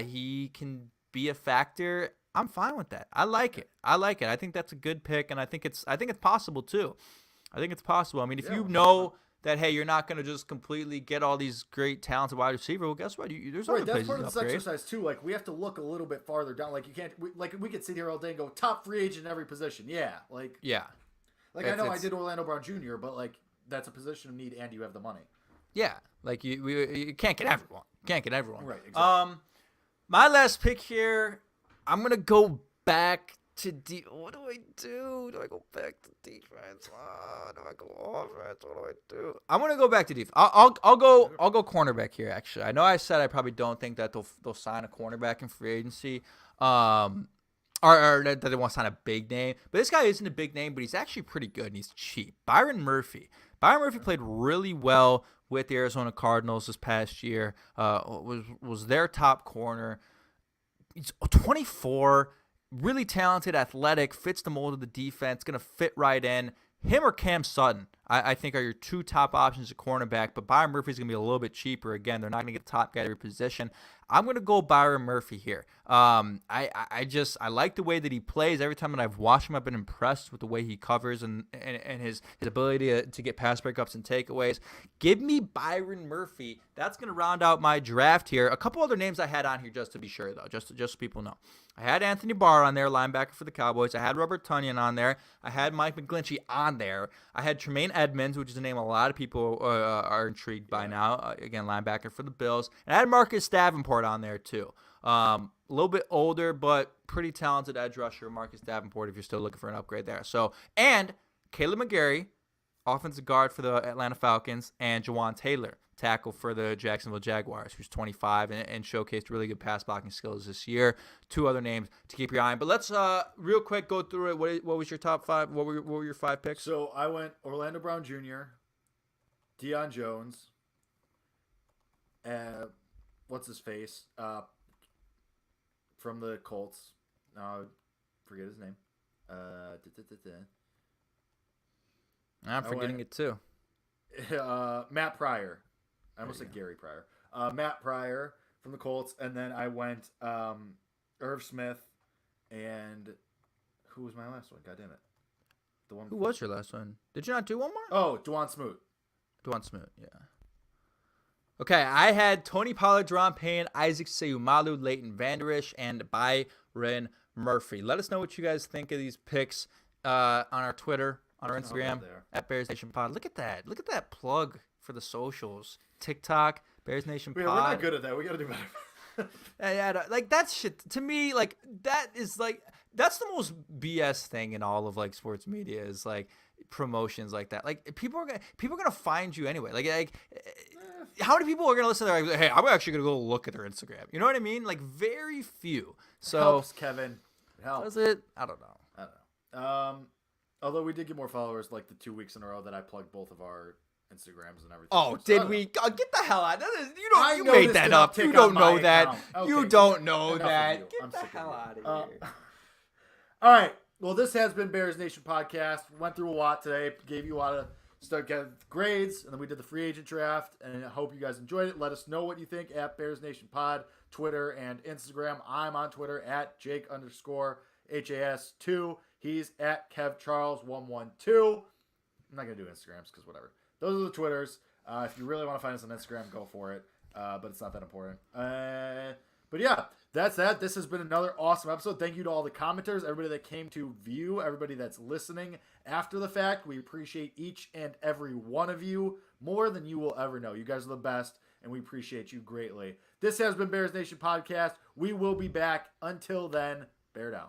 He can be a factor. I'm fine with that. I like it. I think that's a good pick, and I think it's possible too. I think it's possible. I mean, if you know that, hey, you're not going to just completely get all these great talents at wide receiver, well, guess what? There's other places to upgrade. That's part of this exercise too. Like, we have to look a little bit farther down. Like, you can't. We could sit here all day and go top free agent in every position. Yeah. Yeah. I know I did Orlando Brown Jr., but that's a position of need, and you have the money. Yeah. Like you can't get everyone. Right. Exactly. My last pick here, I'm gonna go back to what do I do? Do I go back to defense? Do I go offense? What do I do? I'm gonna go back to defense. I'll go cornerback here. Actually, I know I said I probably don't think that they'll sign a cornerback in free agency. Or that they want to sign a big name. But this guy isn't a big name, but he's actually pretty good, and he's cheap. Byron Murphy. Byron Murphy played really well with the Arizona Cardinals this past year. Was their top corner. He's 24, really talented, athletic, fits the mold of the defense, going to fit right in. Him or Cam Sutton, I think, are your 2 top options at cornerback, but Byron Murphy's going to be a little bit cheaper. Again, they're not going to get the top guy at every position. I'm going to go Byron Murphy here. I like the way that he plays. Every time that I've watched him, I've been impressed with the way he covers and his ability to get pass breakups and takeaways. Give me Byron Murphy. That's going to round out my draft here. A couple other names I had on here just to be sure, though, just so people know. I had Anthony Barr on there, linebacker for the Cowboys. I had Robert Tonyan on there. I had Mike McGlinchey on there. I had Tremaine Edmonds, which is a name a lot of people are intrigued by now. Again, linebacker for the Bills. And I had Marcus Davenport on there too. A little bit older, but pretty talented edge rusher, Marcus Davenport, if you're still looking for an upgrade there. And Caleb McGarry, offensive guard for the Atlanta Falcons, and Jawan Taylor, tackle for the Jacksonville Jaguars, who's 25 and showcased really good pass blocking skills this year. 2 other names to keep your eye on. But let's real quick go through it. What was your top 5? What were your 5 picks? So I went Orlando Brown Jr., Deion Jones, what's his face? From the Colts. Forget his name. I'm forgetting it too. Matt Pryor. I almost said Gary Pryor. Matt Pryor from the Colts, and then I went Irv Smith, and who was my last one? God damn it. The one. Who was your last one? Did you not do one more? Oh, Dwan Smoot. Dwan Smoot, yeah. Okay, I had Tony Pollard, Deron Payne, Isaac Seumalo, Leighton Vander Esch, and Byron Murphy. Let us know what you guys think of these picks on our Twitter, on our Instagram, at Bears Nation Pod. Look at that. Look at that plug for the socials. TikTok, Bears Nation Pod. We're not good at that. We got to do better. Like that's shit to me. Like that is like that's the most BS thing in all of like sports media is like promotions like that. Like people are gonna find you anyway. Like how many people are gonna listen to their, like, hey, I'm actually gonna go look at their Instagram. You know what I mean? Like very few. So helps, Kevin. It helps. Does it? I don't know. I don't know. Although we did get more followers like the 2 weeks in a row that I plugged both of our Instagrams and everything. Oh, so did we? Oh, get the hell out! You noticed made that an up. uptick You don't on know my that. account. Okay, You don't know enough of that. you. Get I'm the sick of hell you. out of here. All right. Well, this has been Bears Nation Podcast. Went through a lot today. Gave you a lot of stuff, grades, and then we did the free agent draft. And I hope you guys enjoyed it. Let us know what you think at Bears Nation Pod, Twitter and Instagram. I'm on Twitter at Jake_HAS2. He's at KevCharles112. I'm not gonna do Instagrams because whatever. Those are the Twitters. If you really want to find us on Instagram, go for it. But it's not that important. But yeah, that's that. This has been another awesome episode. Thank you to all the commenters, everybody that came to view, everybody that's listening after the fact. We appreciate each and every one of you more than you will ever know. You guys are the best, and we appreciate you greatly. This has been Bears Nation Podcast. We will be back. Until then, bear down.